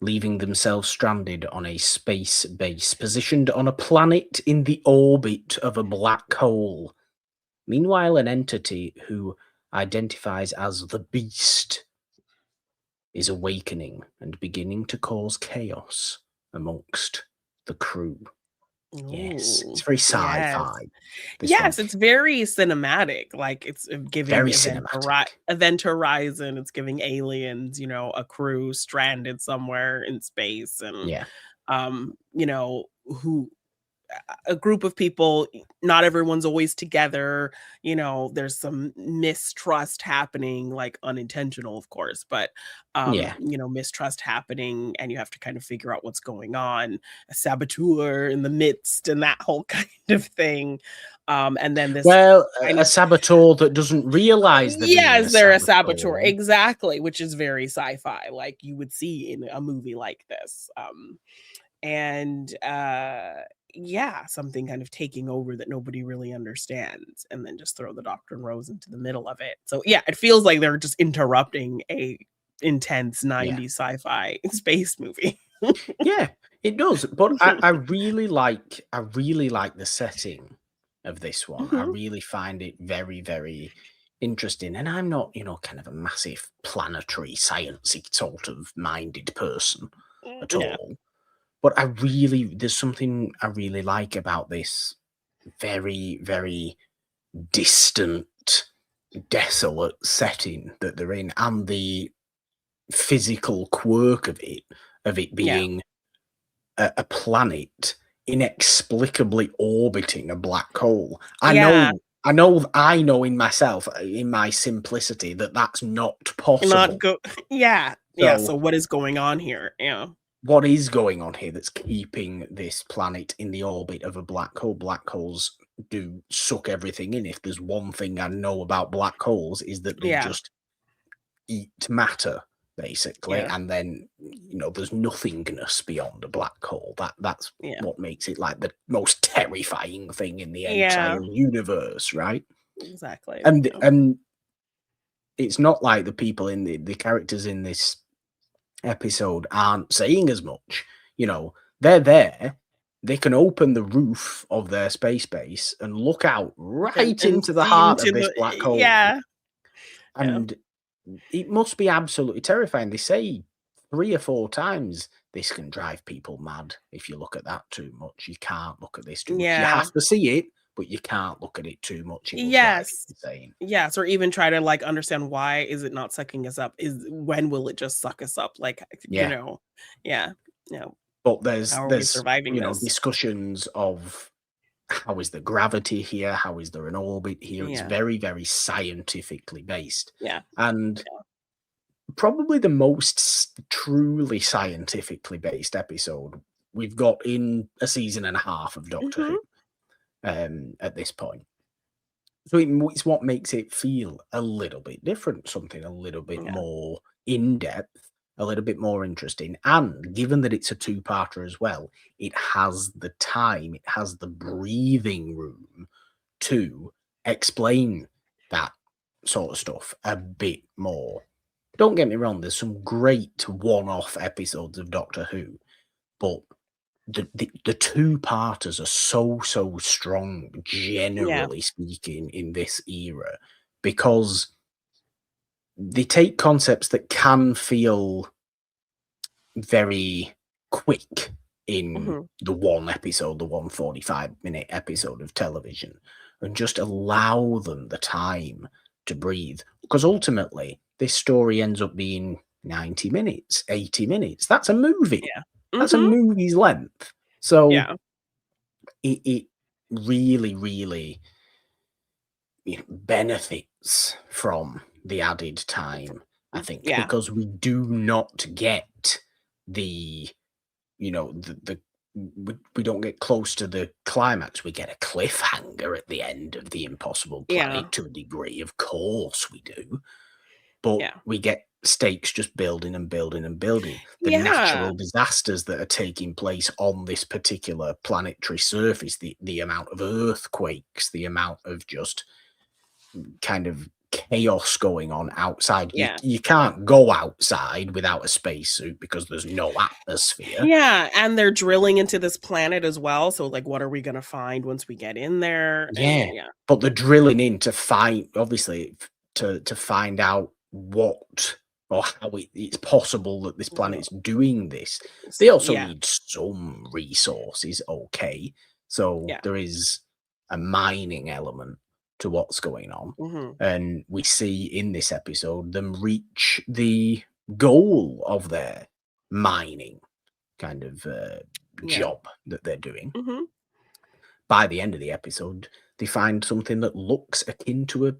leaving themselves stranded on a space base positioned on a planet in the orbit of a black hole. Meanwhile, an entity who identifies as the Beast is awakening and beginning to cause chaos amongst the crew. Yes, it's Ooh, very yes. sci-fi. This one, Yes, it's very cinematic, like, it's, giving very cinematic. Event Horizon, it's giving aliens, a crew stranded somewhere in space and, Yeah, who a group of people, not everyone's always together, there's some mistrust happening, like, unintentional, of course, but, yeah. mistrust happening, and you have to kind of figure out what's going on, a saboteur in the midst, and that whole kind of thing, and then this Well, kind a saboteur that doesn't realize they're being a yes, they're a saboteur, saboteur. exactly, which is very sci-fi, like you would see in a movie like this, and yeah, something kind of taking over that nobody really understands, and then just throw the Doctor and Rose into the middle of it. So yeah, it feels like they're just interrupting a intense Yeah. 90s sci-fi space movie. Yeah, it does. But I really like the setting of this one. I Mhm. really find it very, very interesting. And I'm not, kind of a massive planetary sciencey sort of minded person at Yeah. all. But there's something I really like about this very, very distant, desolate setting that they're in, and the physical quirk of it Yeah. being a planet inexplicably orbiting a black hole. Yeah. I know in myself, in my simplicity, that that's not Not possible. go Yeah. Yeah, so So what is going on here? Yeah. what is going on here that's keeping this planet in the orbit of a black hole? Black holes do suck everything in. If there's one thing I know about black holes, is that they Yeah. just eat matter, basically, Yeah. and then there's nothingness beyond a black hole. That's Yeah. what makes it like the most terrifying thing in the Yeah. entire universe, right? Exactly. And Yeah. and it's not like the people in the characters in this episode aren't saying as much. They're there. They can open the roof of their space base and look out right And into the see heart into of this the black hole, Yeah. Yeah. and it must be absolutely terrifying. They say 3 or 4 times this can drive people mad if you look at that too much. You can't look at this too much. You Yeah. have to see it, but you can't look at it too much. It will drive you Yes. insane. Yes, or even try to, like, understand why is it not sucking us up? When will it just suck us up? Like, Yeah. yeah, you know, But how are we there's, surviving this? discussions of how is the gravity here? How is there an orbit here? It's Yeah, very, very scientifically based. yeah, And probably the most truly scientifically based episode we've got in a season and a half of Doctor Who, mhm, at this point. So it's what makes it feel a little bit different, something a little bit yeah, more in depth, a little bit more interesting. And given that it's a two-parter as well, it has the time, it has the breathing room to explain that sort of stuff a bit more. Don't get me wrong, there's some great one-off episodes of Doctor Who, but the two-parters are so strong, yeah, generally speaking, in this era, because they take concepts that can feel very quick in mhm, the one episode, the 145-minute episode of television, and just allow them the time to breathe. Because ultimately, this story ends up being 90 minutes, 80 minutes. That's a movie. yeah, That's a mhm, movie's length. So yeah, it really, really benefits from the added time, I think, yeah, because we do not get the we don't get close to the climax. We get a cliffhanger at the end of the Impossible yeah, Planet to a degree, of course we do, but yeah, we get stakes just building and building and building. The yeah, natural disasters that are taking place on this particular planetary surface, the amount of earthquakes, the amount of just kind of chaos going on outside. yeah. You can't go outside without a spacesuit because there's no atmosphere. Yeah, and they're drilling into this planet as well, so, like, what are we gonna find once we get in there? And Yeah, yeah, but the drilling in to find, obviously, to find out what or how it's possible that this mhm, planet's doing this. They also yeah, need some resources, okay? So yeah, there is a mining element to what's going on, mhm, and we see in this episode them reach the goal of their mining kind of yeah, job that they're doing. mhm, By the end of the episode, they find something that looks akin to a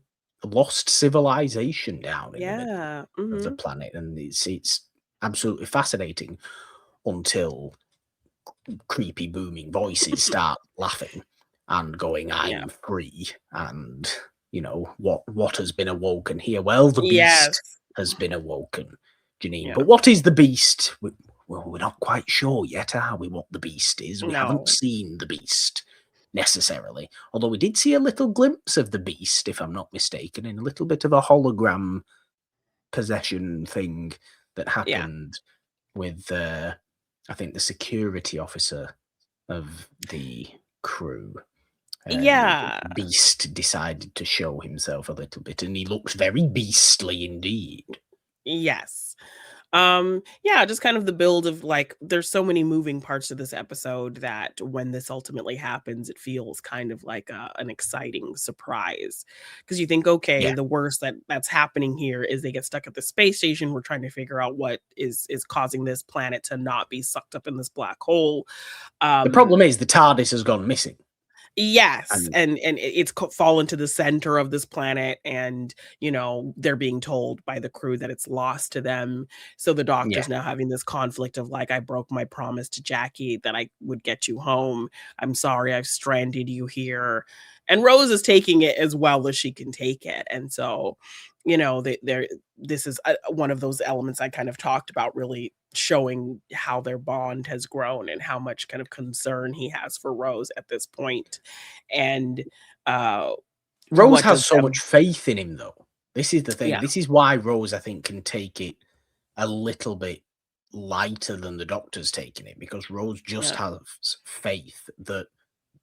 lost civilization down in the middle yeah, of the mhm, planet, and it's absolutely fascinating until creepy booming voices start laughing and going, yeah, "I'm free," and what has been awoken here? Well, the beast yes, has been awoken, Janine. yeah. But what is the beast? well, we're not quite sure yet, are we, what the beast is? We haven't No. seen the beast necessarily. Although we did see a little glimpse of the beast, if I'm not mistaken, in a little bit of a hologram possession thing that Yeah. happened with, I think, the security officer of the crew. The Yeah. beast decided to show himself a little bit, and he looked very beastly indeed. Yes. Yeah, just kind of the build of like there's so many moving parts to this episode that when this ultimately happens, it feels kind of like an exciting surprise because you think, okay, Yeah. the worst that's happening here is they get stuck at the space station. We're trying to figure out what is causing this planet to not be sucked up in this black hole. The Um, problem is the TARDIS has gone missing, Yes, and and it's fallen to the center of this planet, and they're being told by the crew that it's lost to them. So the yeah, doctor's now having this conflict of like, I broke my promise to Jackie that I would get you home. I'm sorry, I've stranded you here. And Rose is taking it as well as she can take it, and so they're this is one of those elements I kind of talked about, really showing how their bond has grown and how much kind of concern he has for Rose at this point. And uh Rose what does has so much them faith in him, though. This is the thing. yeah, This is why Rose, I think, can take it a little bit lighter than the Doctor's taking it, because Rose just yeah, has faith that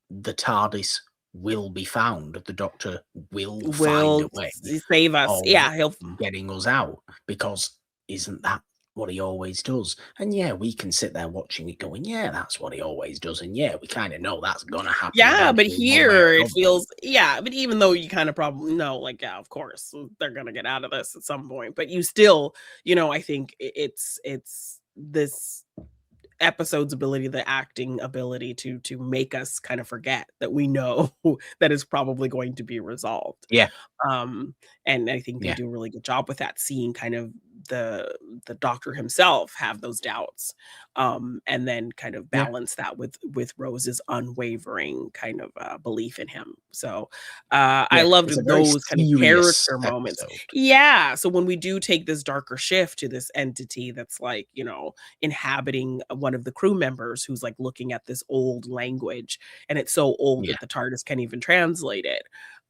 the TARDIS will be found. The Doctor will find a will way save us. of Yeah, he'll getting us out, because isn't that what he always does? And yeah, we can sit there watching it going, yeah, that's what he always does. And yeah, we kind of know that's going to happen yeah, but eventually, one way or here it another. feels, yeah, but even though you kind of probably know, like, yeah, of course they're gonna get out of this at some point, but you still, I think it's this episode's ability, the acting ability to make us kind of forget that we know that is probably going to be resolved. Yeah, Um, and I think they yeah, do a really good job with that, seeing kind of the doctor himself have those doubts, and then kind of yeah. balance that with Rose's unwavering kind of belief in him. So I Yeah, it's a loved very those kind of serious character moments. episode. Yeah. So when we do take this darker shift to this entity that's like, inhabiting one of the crew members who's like looking at this old language, and it's so old Yeah. that the TARDIS can't even translate it.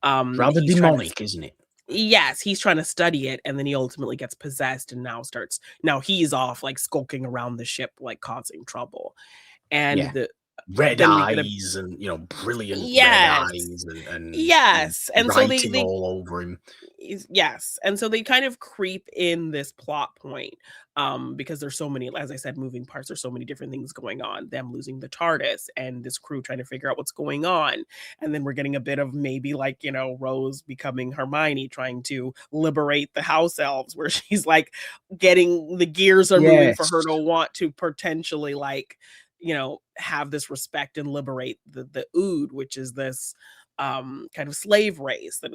Rather He's trying to demonic, isn't it? Yes, he's trying to study it, and then he ultimately gets possessed and now he's off like skulking around the ship, like causing trouble. And Yeah. the Red then we get a eyes and, brilliant red yes. eyes and Yes. And so writing all over him. yes, and so they kind of creep in this plot point, because there's so many, as I said, moving parts. There's so many different things going on. Them losing the TARDIS, and this crew trying to figure out what's going on, and then we're getting a bit of maybe like Rose becoming Hermione, trying to liberate the house elves, where she's like getting the gears are moving for her Yes. to want to potentially like have this respect and liberate the Ood, which is this kind of slave race that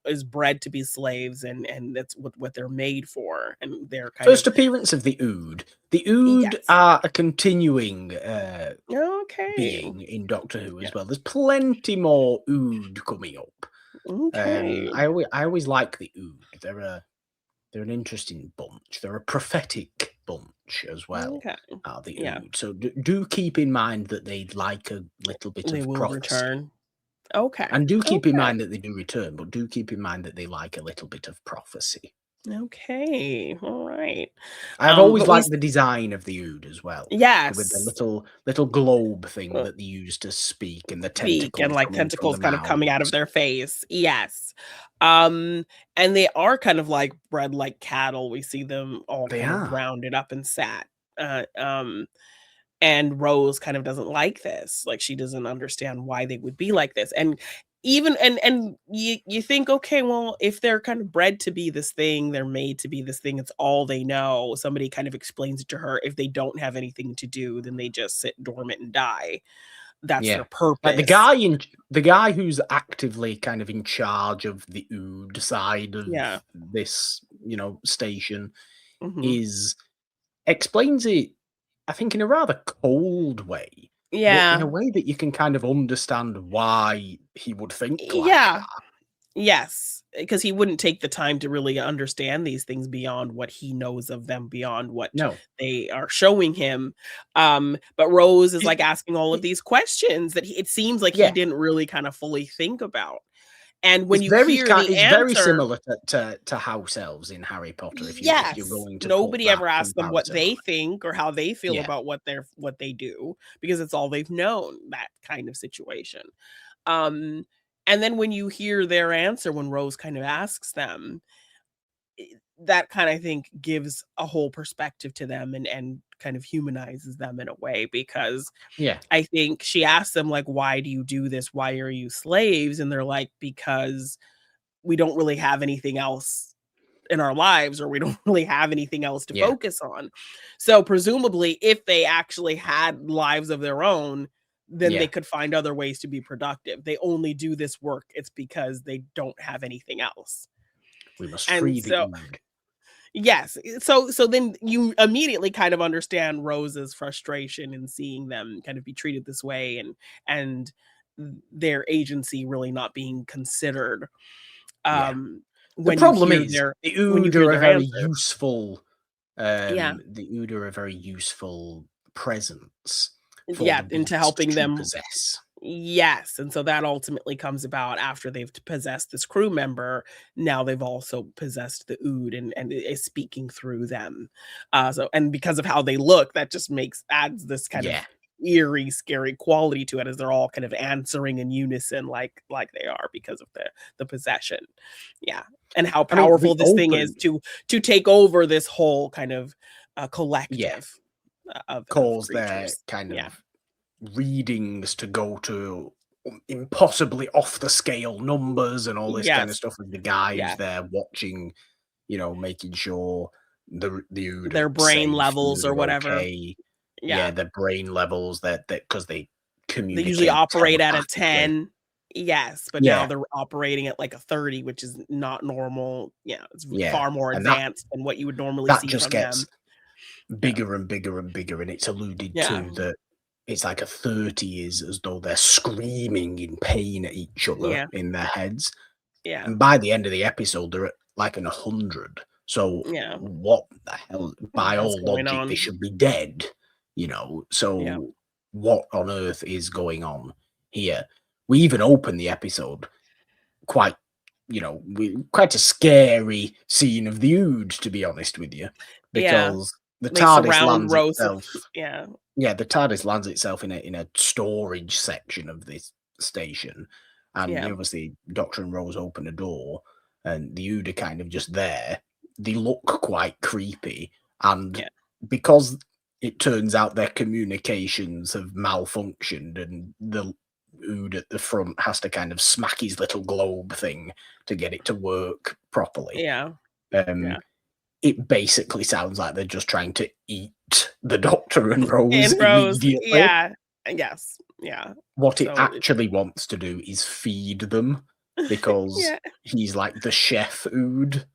is bred to be slaves, and that's what they're made for, and they're kind First of appearance of the Ood. The Ood yes. are a continuing Okay. being in Doctor Who Yeah. as well. There's plenty more Ood coming up. Okay. I always like the Ood. They're an interesting bunch. They're a prophetic bunch as well, Okay. the Yeah. Ood. So do keep in mind that they'd like a little bit They of will prophecy. return. Okay. And do keep in Okay. mind that they do return, but do keep in mind that they like a little bit of prophecy. Okay. All right. I've always But we liked the design of the Ood as well, with the yes. little globe thing uh, that they use to speak and the Beak and tentacles like coming from the tentacles kind of coming out of mouths. their face. Yes. Um, and they are kind of like bred like cattle. We see them all They kind of are. rounded up and sat. Uh, um, and Rose kind of doesn't like this. Like she doesn't understand why they would be like this. And even and you think, okay, well, if they're kind of bred to be this thing, they're made to be this thing, it's all they know. Somebody kind of explains it to her. If they don't have anything to do, then they just sit dormant and die. That's Yeah. their Like purpose. the guy who's actively kind of in charge of the Ood side of Yeah. this, station Mhm. is explains it, I think, in a rather cold way, but in Yeah. a way that you can kind of understand why he would think like Yeah. that. Yes, because he wouldn't take the time to really understand these things beyond what he knows of them, beyond what No. they are showing him. But Rose is, It like, asking all of it these questions that it seems like he yeah. didn't really kinda fully think about. And when you hear the It's very answer. similar to house elves in Harry Potter if you're Yes. going to put Nobody that ever asks them what comparison they on it. think or how they feel Yeah, about what they do, because it's all they've known, that kind of situation. Um, and then when you hear their answer when Rose kind of asks them, I that kind of, I think, gives a whole perspective to them and kind of humanizes them in a way, because yeah, I think she asks them, like, "Why do you do this? Why are you slaves?" And they're like, "Because we don't really have anything else in our lives, or we don't really have anything else to yeah, focus on." So presumably if they actually had lives of their own, then they yeah. could find other ways to be productive. They only do this work, it's because they don't have anything else. We must And free the so Ood. yes, so then you immediately kind of understand Rose's frustration in seeing them kind of be treated this way, and their agency really not being considered, Yeah. um, The problem is the when you Ood hear are a their very answer. useful, Yeah. the Ood are a very useful presence for the Yeah, into beast helping to them. possess. Yes, and so that ultimately comes about after they've possessed this crew member. Now they've also possessed the Ood, and it is speaking through them. So, and because of how they look, that just adds this kind of Yeah. eerie, scary quality to it, as they're all kind of answering in unison, like they are, because of the possession. Yeah, and how I mean, we powerful this thing is open to take over this whole kind of yeah, collective of cause their creatures. kind Yeah. of readings to go to impossibly off the scale numbers and all this kind of Yes. stuff with the guys Yeah. there watching, making sure the Ood are Their brain safe, the levels Ood or are whatever. okay. Yeah, Yeah. their brain levels that because they They usually communicate operate at a telepathically. 10. Yes, but now Yeah, they're operating at like a 30, which is not normal. Yeah, it's yeah, far more and that advanced than what you would normally that see just from gets them. Yeah. bigger and bigger and bigger, and it's alluded Yeah. to that it's like a 30 is as though they're screaming in pain at each other Yeah. in their heads. Yeah. And by the end of the episode, they're at like an 100. So Yeah. what the hell? What the By hell's all going logic, they on? should be dead. Yeah. So what on earth is going on here? We even open the episode quite, quite a scary scene of the Ood, to be honest with you, Yeah. because the They TARDIS surround lands Rose. itself. Yeah. Yeah, the TARDIS lands itself in a storage section of this station, and Yeah. obviously Doctor and Rose open a door, and the Ood are kind of just there. They look quite creepy, and Yeah. because it turns out their communications have malfunctioned, and the Ood at the front has to kind of smack his little globe thing to get it to work properly. Yeah. Um, Yeah. it basically sounds like they're just trying to eat the Doctor and Rose And Rose. immediately. Yeah. Yes. Yeah. What it So actually wants to do is feed them because yeah. he's like the chef Ood.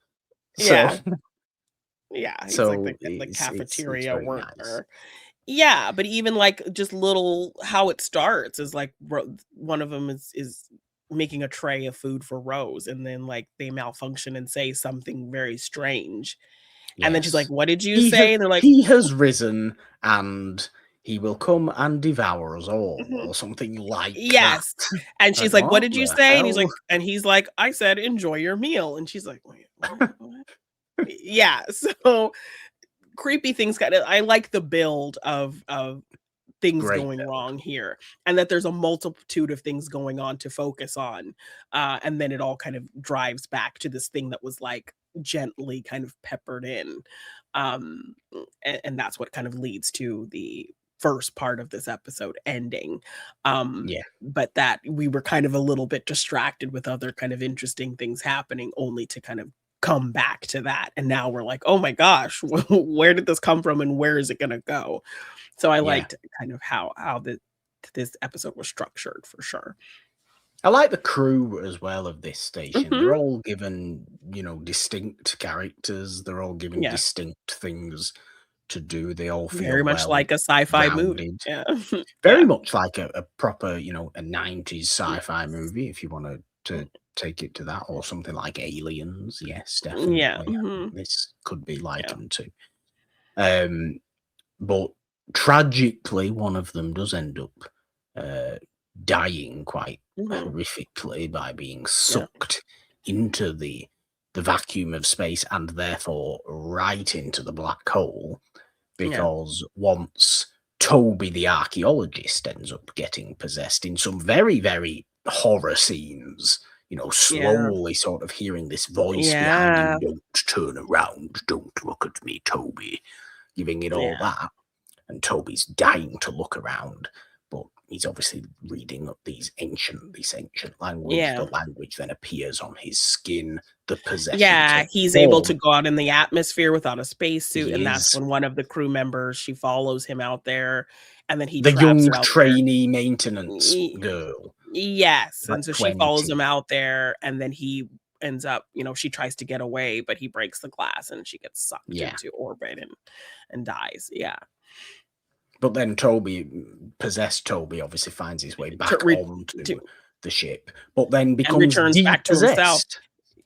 So Yeah. Yeah. He's like so the it's cafeteria very nice. worker. Yeah, but even, like, just little how it starts is, like, one of them is making a tray of food for Rose, and then, like, they malfunction and say something very strange, and then she's like, Yes. "What did you say?" And they're like, He has risen and he will come and devour us all, "Mhm, or something like that. yes," and she's Like, like, "What what did you the say?" hell? And he's like, "I said, 'Enjoy your meal,'" and she's like, "Wait, what?" Yeah, so creepy things kinda I like the build of things Great going build. wrong here, and that there's a multitude of things going on to focus on, and then it all kind of drives back to this thing that was, like, gently kind of peppered in, and that's what kind of leads to the first part of this episode ending, Yeah. but that we were kind of a little bit distracted with other kind of interesting things happening only to kind of come back to that, and now we're like, "Oh my gosh, where did this come from and where is it gonna go?" So I Yeah. liked kind of how this episode was structured for sure. I like the crew as well of this station. They're Mhm. all given, distinct characters. They're all given Yeah, distinct things to do. They all very feel much well like a sci-fi movie. rounded. Yeah. Very Yeah. much like a proper, a 90s sci-fi movie, if you wanted to take it to that, or something like Aliens. Yes, Yeah. definitely. This could be Yeah. likened to. But tragically, one of them does end up dying quite Mhm. horrifically by being Yeah. sucked into the vacuum of space and therefore right into the black hole, Yeah. because once Toby the archaeologist ends up getting possessed in some very, very horror scenes, Yeah. slowly sort of hearing this voice behind him, Yeah. "Don't turn around, don't look at me, Toby," giving it all Yeah. that. And Toby's dying to look around, but he's obviously reading up this ancient language. Yeah. The language then appears on his skin. The possession Yeah, takes he's able to form. go out in the atmosphere without a spacesuit, He and that's is when one of the crew members, she follows him out there, and then he the traps young her out there. trainee maintenance Y girl, Yes, like and so she follows 20. him out there, and then he ends up, she tries to get away, but he breaks the glass, and she gets sucked Yeah. into orbit and dies. Yeah. But then possessed Toby, obviously finds his way To back re onto to the ship, but then and becomes returns back to himself. depossessed.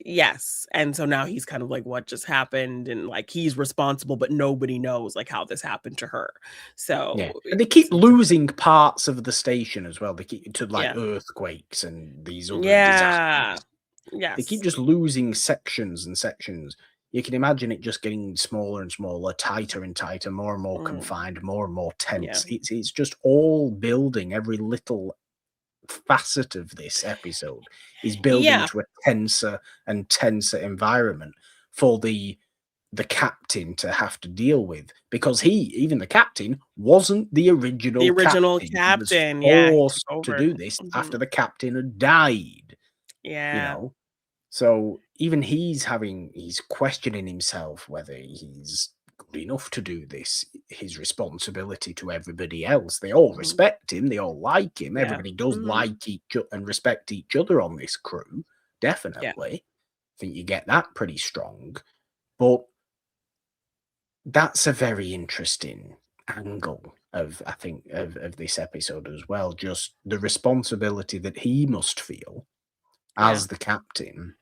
Yes, and so now he's kind of like, "What just happened?" And, like, he's responsible, but nobody knows, like, how this happened to her. Yeah, So and they keep it's a losing parts of the station as well. They keep to like yeah. earthquakes and these other Yeah. disasters. They keep Yes. just losing sections and sections. You can imagine it just getting smaller and smaller, tighter and tighter, more and more Mm, confined, more and more yeah. tense. It's just all building. Every little facet of this episode is building Yeah. to a tenser and tenser environment for the captain to have to deal with, because even the captain wasn't the The original original captain. He was captain, yeah, he took forced to over. do this after Mhm. the captain had died, you Yeah. know. So even he's questioning himself whether he's good enough to do this, his responsibility to everybody else. They all Mhm. respect him, they all like him. Yeah. Everybody does Mhm. like each other and respect each other on this crew. Yeah. Definitely. I think you get that pretty strong. But that's a very interesting angle of, I think, of this episode as well. Just the responsibility that he must feel Yeah. as the captain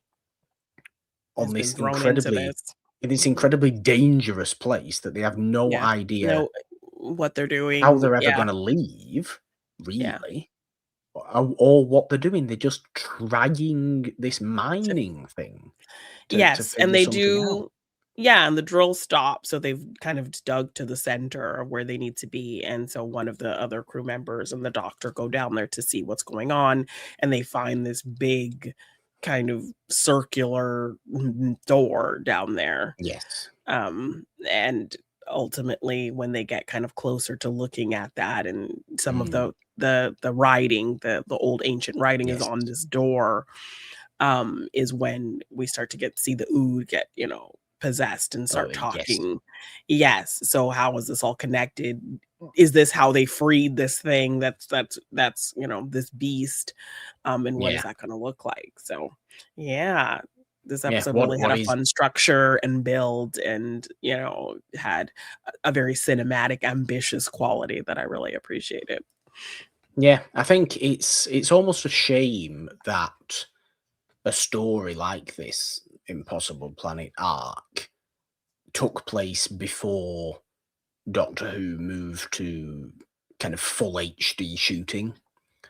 on Has been thrown into this. in this Mhm. incredibly dangerous place that they have no Yeah. idea Know what they're how doing. they're ever Yeah. gonna leave, Yeah. really, or what they're doing. They're just trying this mining thing to Yes, and figure they something out. do yeah, and the drill stops, so they've kind of dug to the center of where they need to be, and so one of the other crew members and the doctor go down there to see what's going on, and they find this big kind of circular door down there. Yes. And ultimately, when they get kind of closer to looking at that and some of Mm, the writing, the old ancient writing is yes. on this door, is when we start to see the Ood get, possessed and Oh, start yes. talking. Yes. So how is this all connected? Is this how they freed this thing that's this beast? And what is Yeah. that gonna look like? So yeah, this Yeah. episode What really had what a is fun structure and build and had a very cinematic, ambitious quality that I really appreciated. Yeah, I think it's almost a shame that a story like this Impossible Planet arc took place before Doctor Who moved to kind of full HD shooting,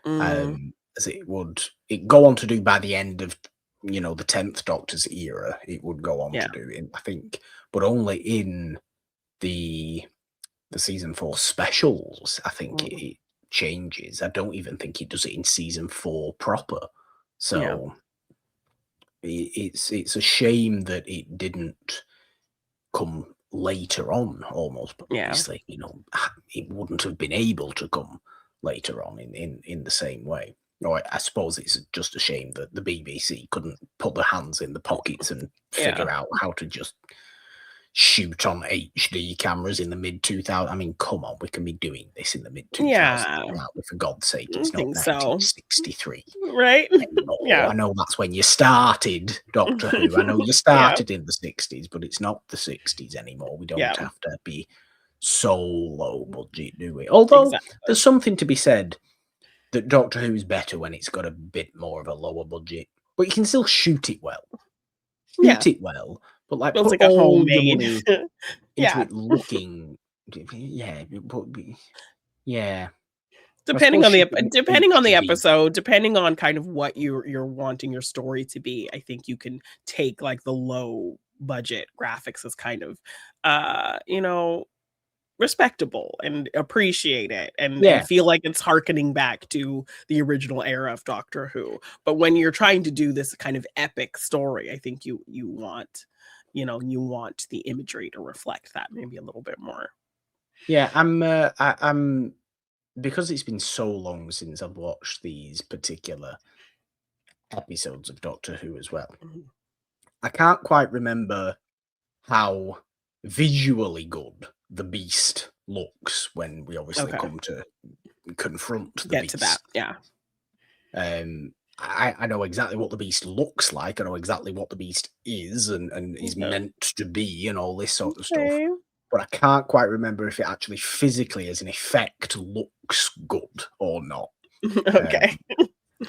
Mm, as it go on to do by the end of, the 10th Doctor's era. It would go on yeah. to do in, I think, but only in the season 4 specials, I think Mm, it changes. I don't even think it does it in season 4 proper. yeah. So it's a shame that it didn't come later on almost, but Yeah. obviously, it wouldn't have been able to come later on in the same way. Or I suppose it's just a shame that the BBC couldn't put their hands in the pockets and Yeah. figure out how to just shoot on HD cameras in the mid 2000s. I mean, come on, we can be doing this in the mid 2000s, Yeah. can't we? For God's sake, I it's not think so. 1963 Right? anymore. Yeah. I know that's when you started Doctor Who. I know you Yeah. started in the 60s, but it's not the 60s anymore. We Yeah. don't have to be so low budget, do we? Although Exactly. there's something to be said that Doctor Who's better when it's got a bit more of a lower budget. but you can still shoot it well. Yeah. Shoot it well, but like Feels put like a all your homemade. money into Yeah. it looking, yeah, but yeah. I Depending suppose on the shooting depending on the HD. episode, depending on kind of what you're wanting your story to be, I think you can take, like, the low budget graphics as kind of, you know, respectable and appreciate it and Yeah, feel like it's harkening back to the original era of Doctor Who. But when you're trying to do this kind of epic story, I think you want, you want the imagery to reflect that maybe a little bit more. yeah. I'm because it's been so long since I've watched these particular episodes of Doctor Who as well. Mhm. I can't quite remember how visually good the Beast looks when we obviously Okay. come to confront the Get to that. Beast. Yeah. I know exactly what the Beast looks like. I know exactly what the Beast is and is Okay. meant to be and all this sort of stuff. Okay. But I can't quite remember if it actually physically, as an effect, looks good or not. Um, Okay.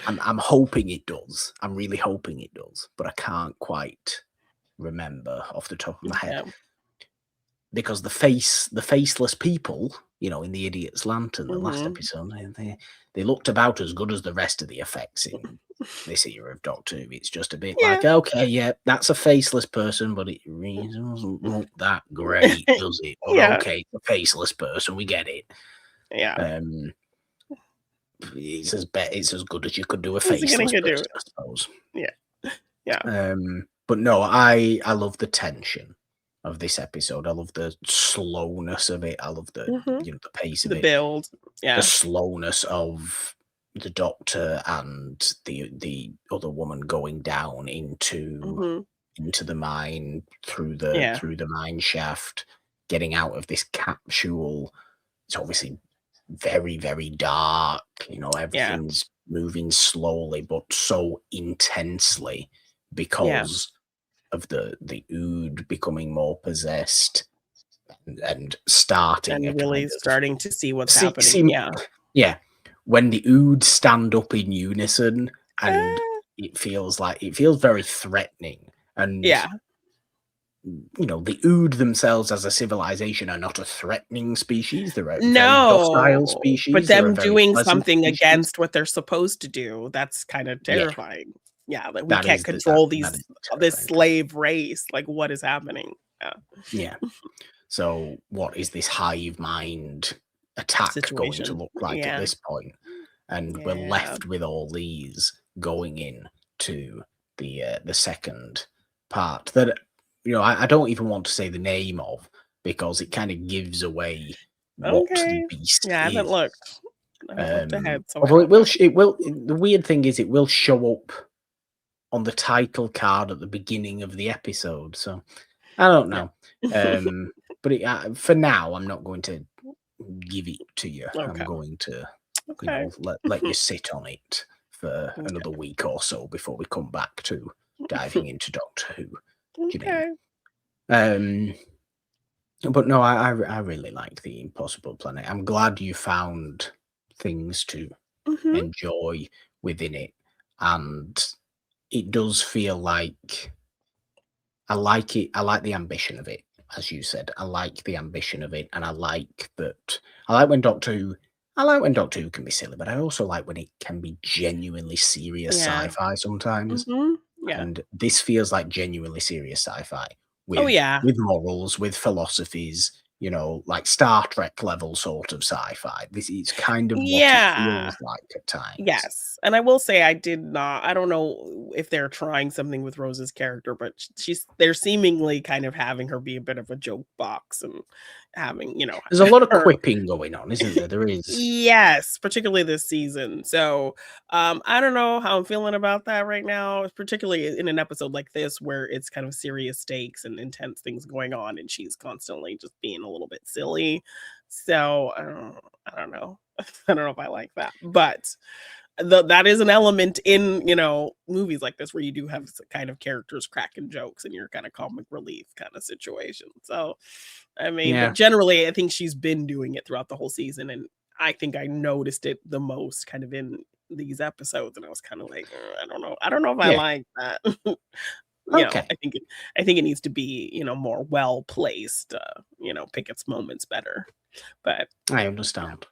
I'm hoping it does. I'm really hoping it does, but I can't quite remember off the top of my head Yeah. because the faceless people, in the Idiot's Lantern, the last Mhm. episode, they looked about as good as the rest of the effects in this era of Doctor Who. It's just a bit Yeah. like, okay, yeah, that's a faceless person, but it really doesn't look that great, does it? But Yeah. okay, it's a faceless person, we get it. Yeah. Um, it's as good as you could do a What's he gonna faceless go do? person, I suppose. Yeah. Yeah. But no, I love the tension of this episode. I love the slowness of it. I love the Mhm. the pace of The it. build. The Yeah. slowness of the Doctor and the other woman going down Mhm. into the mine through the Yeah. through the mine shaft, getting out of this capsule. It's obviously very, very dark. Yeah. Everything's moving slowly but so intensely Yeah. because of the ood becoming more possessed and starting a And kind really of starting to see what's see, happening. see Yeah. yeah, when the ood stand up in unison and Ah, it feels very threatening. And yeah. the ood themselves as a civilization are not a threatening species. They're a very docile No, but species. They're a them very doing pleasant something species. against what they're supposed to do, that's kinda Yeah, terrifying. Yeah, that we that can't is the that control that is this terrifying. slave race, like, what is happening? Yeah. Yeah. So what is this hive mind attack going to Situation. look like at Yeah. this point? And we're Yeah. left with all these going in to the second part that I don't even want to say the name of because it kind of gives away what the Okay. beast Yeah, is. I haven't looked ahead, so I Although don't know. it will. The weird thing is, it will show up on the title card at the beginning of the episode. So I don't Yeah. know. But for now, I'm not going to give it to you. I'm Okay. going to, Okay. let you sit on it for Okay. another week or so before we come back to diving into Doctor Who, Jeannine. Okay. Um, but no, I really like the Impossible Planet. I'm glad you found things to Mhm. enjoy within it, and it does feel like I like it. I like the ambition of it, as you said. I like the ambition of it, and I like that. I like when Doctor Who. I like when Doctor Who can be silly, but I also like when it can be genuinely serious Yeah. sci-fi sometimes. Mhm. Yeah. And this feels like genuinely serious sci-fi Oh, with yeah. morals, with philosophies. Like Star Trek level sort of sci-fi. This is kind of what it Yeah. feels like at times. Yes, and I will say I don't know if they're trying something with Rose's character, but they're seemingly kind of having her be a bit of a joke box and having, There's a lot of her. quipping going on, isn't there? There is. Yes, particularly this season. So, I don't know how I'm feeling about that right now, particularly in an episode like this where it's kind of serious stakes and intense things going on, and she's constantly just being a little bit silly. So, I don't know. I don't know if I like that, but that is an element in, movies like this where you do have kind of characters cracking jokes and you're kind of comic relief kind of situation. So, I mean, but Yeah. generally, I think she's been doing it throughout the whole season, and I think I noticed it the most kind of in these episodes, and I was kind of like, I don't know if I Yeah. like that. Okay. I think it needs to be, more well placed. Pick its moments better. But I understand.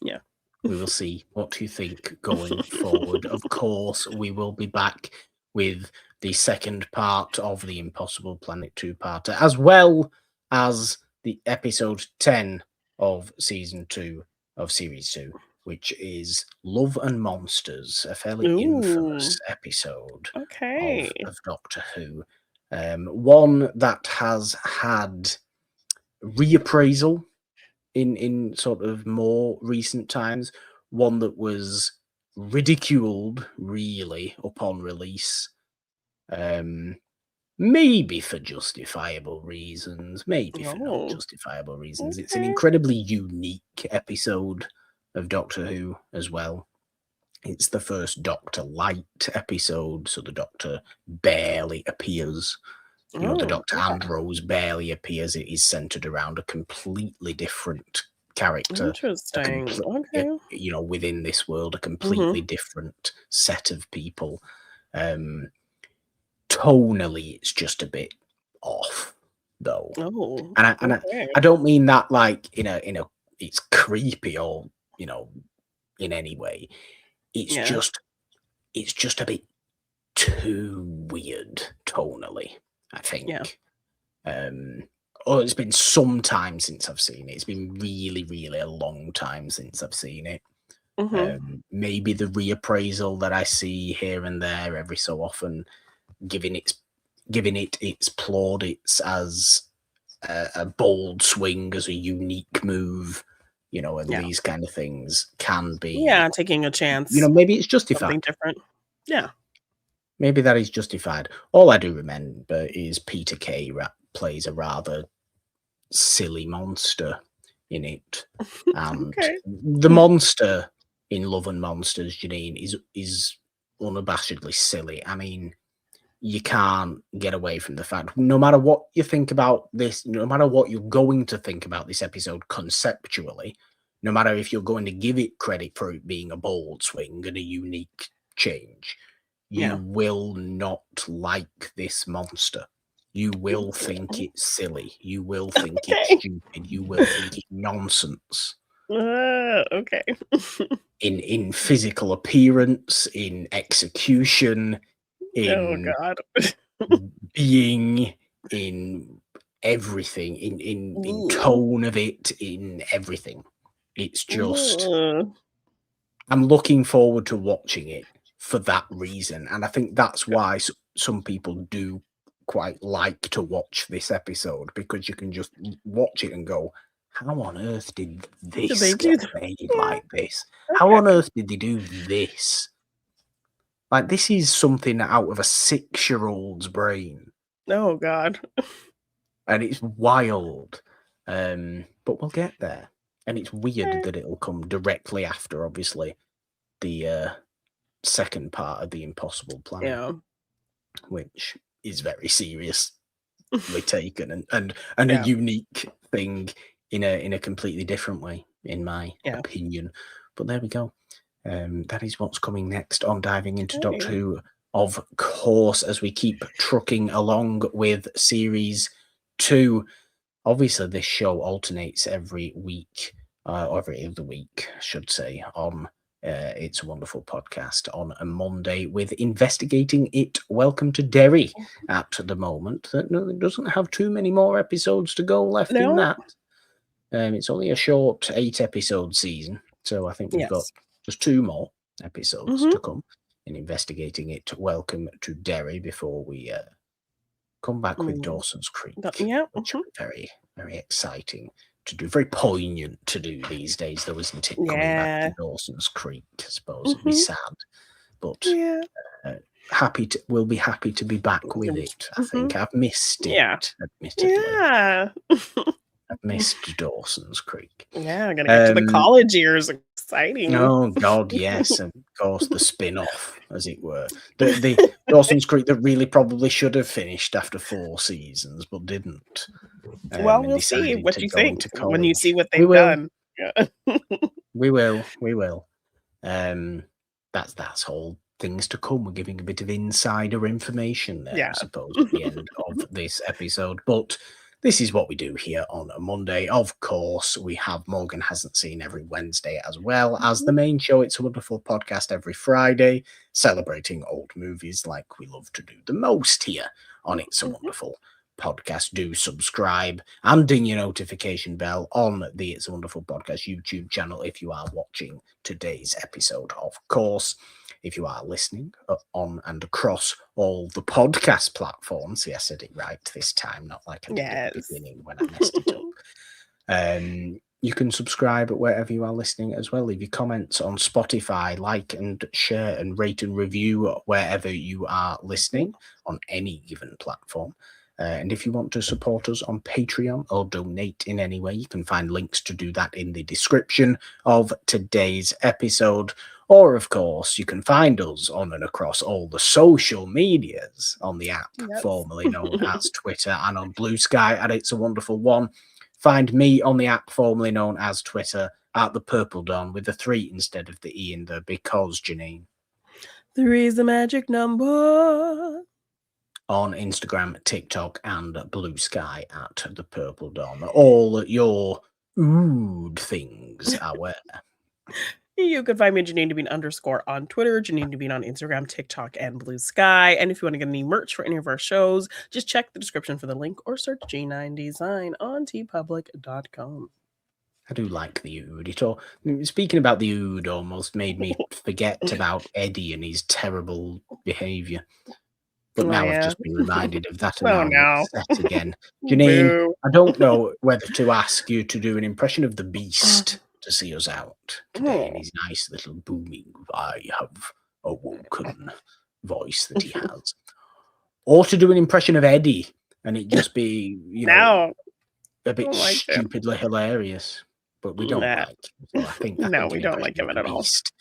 yeah. We will see what you think going forward. Of course, we will be back with the second part of the Impossible Planet 2-parter, as well as the episode 10 of season 2 of series 2, which is Love and Monsters, a fairly infamous Ooh. episode Okay. of Doctor Who. One that has had reappraisal in sort of more recent times, one that was ridiculed really upon release, maybe for justifiable reasons, maybe for not Oh. justifiable reasons. It's an Okay. incredibly unique episode of Doctor Who as well. It's the first Doctor Light episode, so the Doctor barely appears. The Oh. Doctor and Rose barely appears. It is centered around a completely different character, Interesting. Okay. within this world, a Mhm. completely different set of people. Tonally, it's just a bit off, though, Oh. and Okay. I don't mean that like in a it's creepy or in any way. It's Yeah. just a bit too weird tonally, I Yeah. think. It's been some time since I've seen it. It's been really, really a long time since I've seen it. Mhm. Maybe the reappraisal that I see here and there every so often, giving it its plaudits as a bold swing, as a unique move, and Yeah. these kind of things can be, Yeah, taking a chance, maybe it's something justified. different. Yeah. Maybe that is justified. All I do remember is Peter Kay plays a rather silly monster in it, and Okay. the monster in Love and Monsters, Jeannine, is unabashedly silly. I mean, you can't get away from the fact, no matter what you think about this, no matter what you're going to think about this episode conceptually, no matter if you're going to give it credit for it being a bold swing and a unique change, you Yeah. will not like this monster. You will think it's silly. You will think it's Okay. stupid. You will think it's nonsense. Okay. In physical appearance, in execution, Oh in god. being, in everything, in Ooh. tone of it, in everything. It's just, Ugh. I'm looking forward to watching it for that reason, and I think that's why some people do quite like to watch this episode, because you can just watch it and go, "How on earth did Did this they do get that? made Yeah. like this? How Okay. on earth did they do this?" Like, this is something out of a 6-year-old's brain, Oh god. and it's wild. But we'll get there, and it's weird Okay. that it'll come directly after, obviously, the second part of the Impossible Planet, Yeah. which is very seriously taken and a Yeah. unique thing in a completely different way, in my Yeah. opinion. But there we go. That is what's coming next on Diving into Doctor Okay. Who. Of course, as we keep trucking along with series 2, obviously this show alternates every week, or every other week, I should say, on It's a Wonderful Podcast on a Monday with Investigating It. Welcome to Derry at the moment. That doesn't have too many more episodes to go left in No? that. It's only a short 8-episode season, so I think we've got Yes. just 2 more episodes Mhm. to come in Investigating It. Welcome to Derry, before we come back with Mm. Dawson's Creek, Yeah. which Mhm. will be very, very exciting to do. Very poignant to do these days, though, isn't it? Coming back to Yeah. Dawson's Creek, I suppose it'd be Mhm. sad, but Yeah. uh, we'll be happy to be back with it. I Mhm. think I've missed Yeah. it, admittedly. Yeah. I've missed Dawson's Creek. Yeah, gonna get to the college years. Exciting. Oh God, yes, of course, the spin-off, as it were. The Dawson's Creek that really probably should have finished after 4 seasons, but didn't, Well, and we'll see decided what to you go think into when you see college. what We they've will, done. Yeah. we will, we will. Um, that's all things to come. We're giving a bit of insider information there, Yeah. I suppose, at the end of this episode. But this is what we do here on a Monday. Of course, we have Morgan Hasn't Seen every Wednesday, as well as the main show, It's a Wonderful Podcast, every Friday, celebrating old movies like we love to do the most here on It's a Wonderful Podcast. Do subscribe and ding your notification bell on the It's a Wonderful Podcast YouTube channel if you are watching today's episode. Of course, if you are listening on and across all the podcast platforms, yes, I did it right this time, not like I did at the beginning when I messed it up. You can subscribe wherever you are listening as well. Leave your comments on Spotify, like and share and rate and review wherever you are listening on any given platform. And if you want to support us on Patreon or donate in any way, you can find links to do that in the description of today's episode. Or, of course, you can find us on and across all the social medias on the app, formerly known as Twitter, and on Blue Sky at It's a Wonderful One. Find me on the app, formerly known as Twitter, at the Purple Dawn, with the 3 instead of the E in there, because, Jeannine. 3 is the magic number. On Instagram, TikTok, and Blue Sky at the Purple Dawn. All your ood things are where. You can find me at Jeannine Devine _ on Twitter, Jeannine Devine on Instagram, TikTok, and Blue Sky. And if you want to get any merch for any of our shows, just check the description for the link or search G9 Design on tpublic.com. I do like the ood. Speaking about the ood, almost made me forget about Eddie and his terrible behaviour. But now I've just been reminded of that, and now I'm upset again. Jeannine, I don't know whether to ask you to do an impression of the Beast to see us out today in his nice little booming "I have awoken" voice that he has, or to do an impression of Eddie and it just be, a bit stupidly hilarious. But we don't like him, so I think we don't like him at all. Beast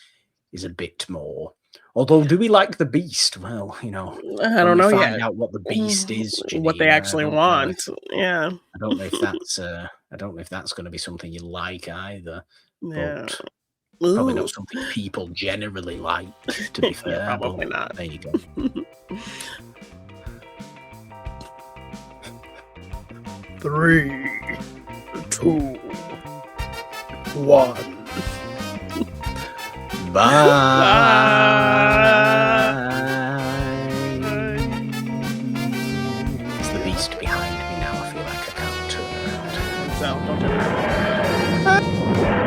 is a bit more. Although, do we like the Beast? Well, I don't know yet. Find out what the Beast is, Jeannine, what they actually want. I don't know if that's. I don't know if that's going to be something you like either. But probably not something people generally like. To be fair, probably not. There you go. 3, 2, 1. Bye. It's the Beast behind me now. I feel like I can't turn around. So don't turn around.